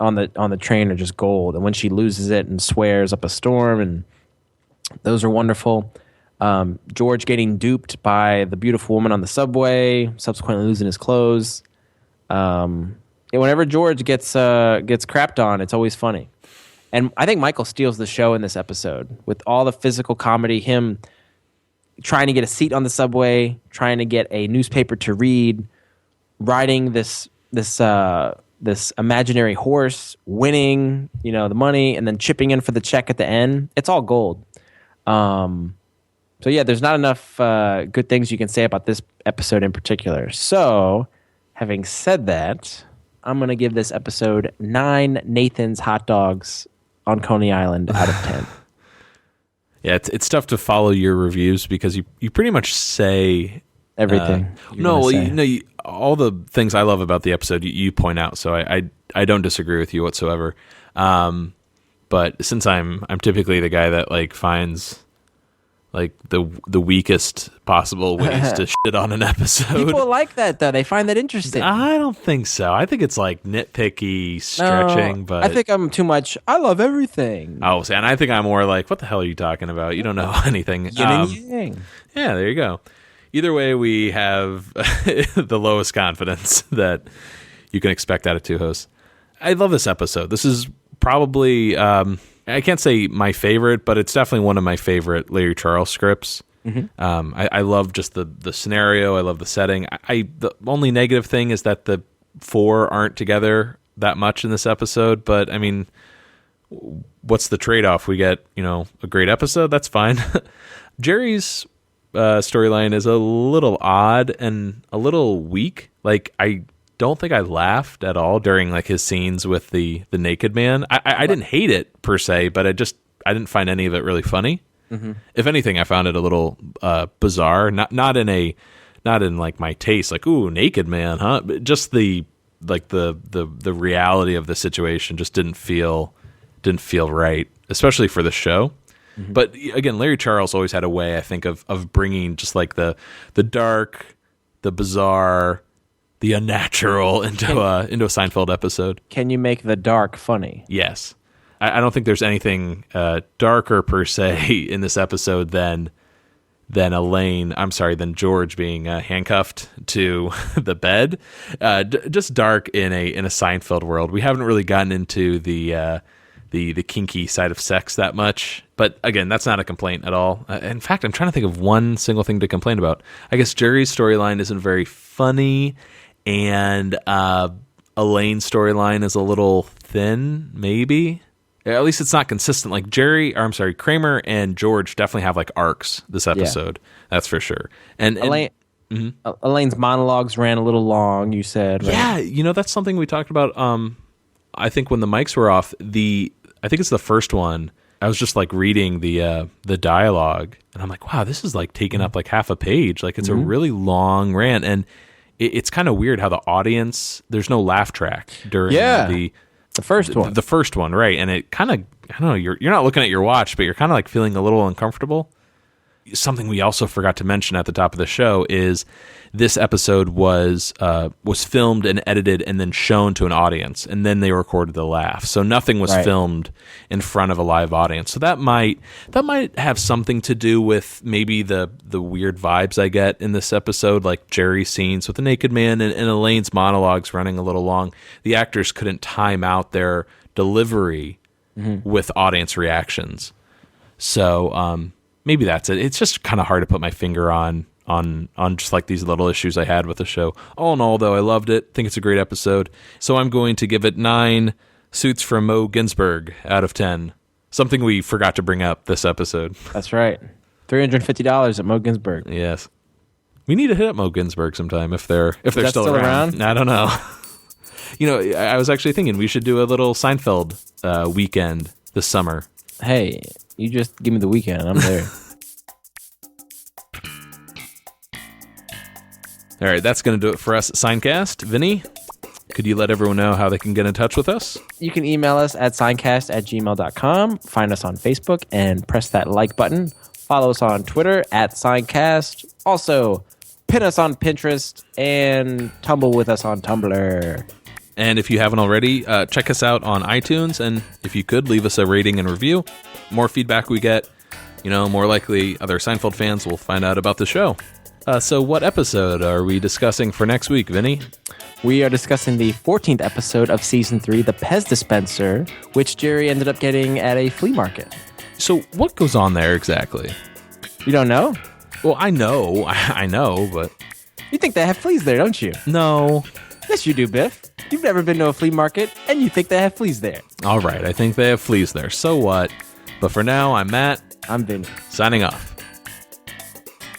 on the train are just gold. And when she loses it and swears up a storm, and those are wonderful. George getting duped by the beautiful woman on the subway, subsequently losing his clothes. And whenever George gets crapped on, it's always funny. And I think Michael steals the show in this episode with all the physical comedy, him trying to get a seat on the subway, trying to get a newspaper to read, riding this imaginary horse, winning, the money, and then chipping in for the check at the end. It's all gold. So yeah, there's not enough good things you can say about this episode in particular. So, having said that, I'm going to give this episode 9 Nathan's hot dogs on Coney Island out of 10. Yeah, it's tough to follow your reviews because you pretty much say everything. All the things I love about the episode you point out, so I don't disagree with you whatsoever. But since I'm typically the guy that finds the weakest possible ways to shit on an episode. People like that though. They find that interesting. I don't think so. I think it's nitpicky stretching, but I think I'm too much. I love everything. Oh, and I think I'm more what the hell are you talking about? You don't know anything. Yin and yang. Yeah, there you go. Either way, we have the lowest confidence that you can expect out of two hosts. I love this episode. This is probably, I can't say my favorite, but it's definitely one of my favorite Larry Charles scripts. Mm-hmm. I love just the scenario. I love the setting. The only negative thing is that the 4 aren't together that much in this episode, but I mean, what's the trade-off? We get, a great episode. That's fine. Jerry's storyline is a little odd and a little weak. I don't think I laughed at all during his scenes with the naked man. I didn't hate it per se, but I didn't find any of it really funny. Mm-hmm. If anything, I found it a little bizarre. Not in my taste, ooh, naked man, huh? But just the reality of the situation just didn't feel right, especially for the show. Mm-hmm. But again, Larry Charles always had a way, I think, of bringing just the dark, the bizarre, the unnatural into a Seinfeld episode. Can you make the dark funny? Yes. I don't think there's anything darker per se in this episode than George being handcuffed to the bed. Just dark in a Seinfeld world. We haven't really gotten into the kinky side of sex that much. But again, that's not a complaint at all. In fact, I'm trying to think of one single thing to complain about. I guess Jerry's storyline isn't very funny, and Elaine's storyline is a little thin, maybe. At least it's not consistent. Kramer and George definitely have arcs this episode. Yeah. That's for sure. And Elaine, mm-hmm. Elaine's monologues ran a little long, you said, right? Yeah, that's something we talked about. I think when the mics were off, I think it's the first one. I was just reading the dialogue, and I'm wow, this is taking up half a page. It's mm-hmm. a really long rant, and it's kind of weird how the audience, there's no laugh track during the first one. The first one, right? And it kind of, I don't know, you're not looking at your watch, but you're kind of feeling a little uncomfortable. something we also forgot to mention at the top of the show is this episode was filmed and edited and then shown to an audience, and then they recorded the laugh. So nothing was filmed in front of a live audience. So that might have something to do with maybe the weird vibes I get in this episode, like Jerry's scenes with the naked man and Elaine's monologues running a little long. The actors couldn't time out their delivery with audience reactions. So maybe that's it. It's just kind of hard to put my finger on just like these little issues I had with the show. All in all, though, I loved it. Think it's a great episode. So I'm going to give it 9 suits from Mo Ginsburg out of 10. Something we forgot to bring up this episode. That's right. $350 at Mo Ginsburg. Yes. We need to hit up Mo Ginsburg sometime if they're still around. I don't know. I was actually thinking we should do a little Seinfeld weekend this summer. Hey, you just give me the weekend and I'm there. All right, that's going to do it for us at Seincast. Vinny, could you let everyone know how they can get in touch with us? You can email us at seincast@gmail.com. Find us on Facebook and press that like button. Follow us on Twitter at Seincast. Also, pin us on Pinterest and tumble with us on Tumblr. And if you haven't already, check us out on iTunes. And if you could, leave us a rating and review. More feedback we get, more likely other Seinfeld fans will find out about the show. So what episode are we discussing for next week, Vinny? We are discussing the 14th episode of Season 3, The Pez Dispenser, which Jerry ended up getting at a flea market. So what goes on there exactly? You don't know? Well, I know, but... You think they have fleas there, don't you? No. Yes, you do, Biff. You've never been to a flea market, and you think they have fleas there. All right, I think they have fleas there. So what? But for now, I'm Matt. I'm Vinny. Signing off.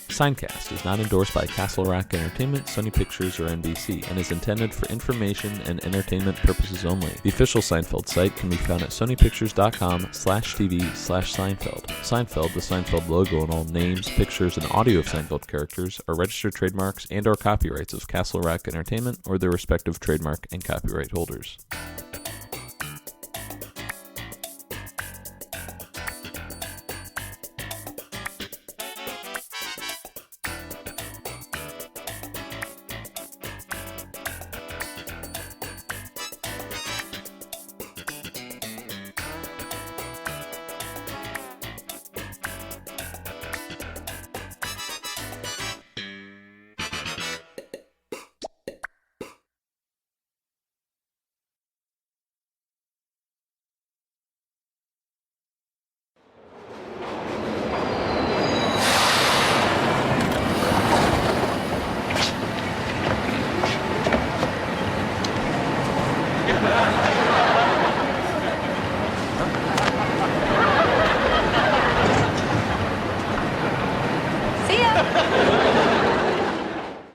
Seincast is not endorsed by Castle Rock Entertainment, Sony Pictures, or NBC, and is intended for information and entertainment purposes only. The official Seinfeld site can be found at sonypictures.com/TV/Seinfeld. Seinfeld, the Seinfeld logo, and all names, pictures, and audio of Seinfeld characters are registered trademarks and/or copyrights of Castle Rock Entertainment or their respective trademark and copyright holders.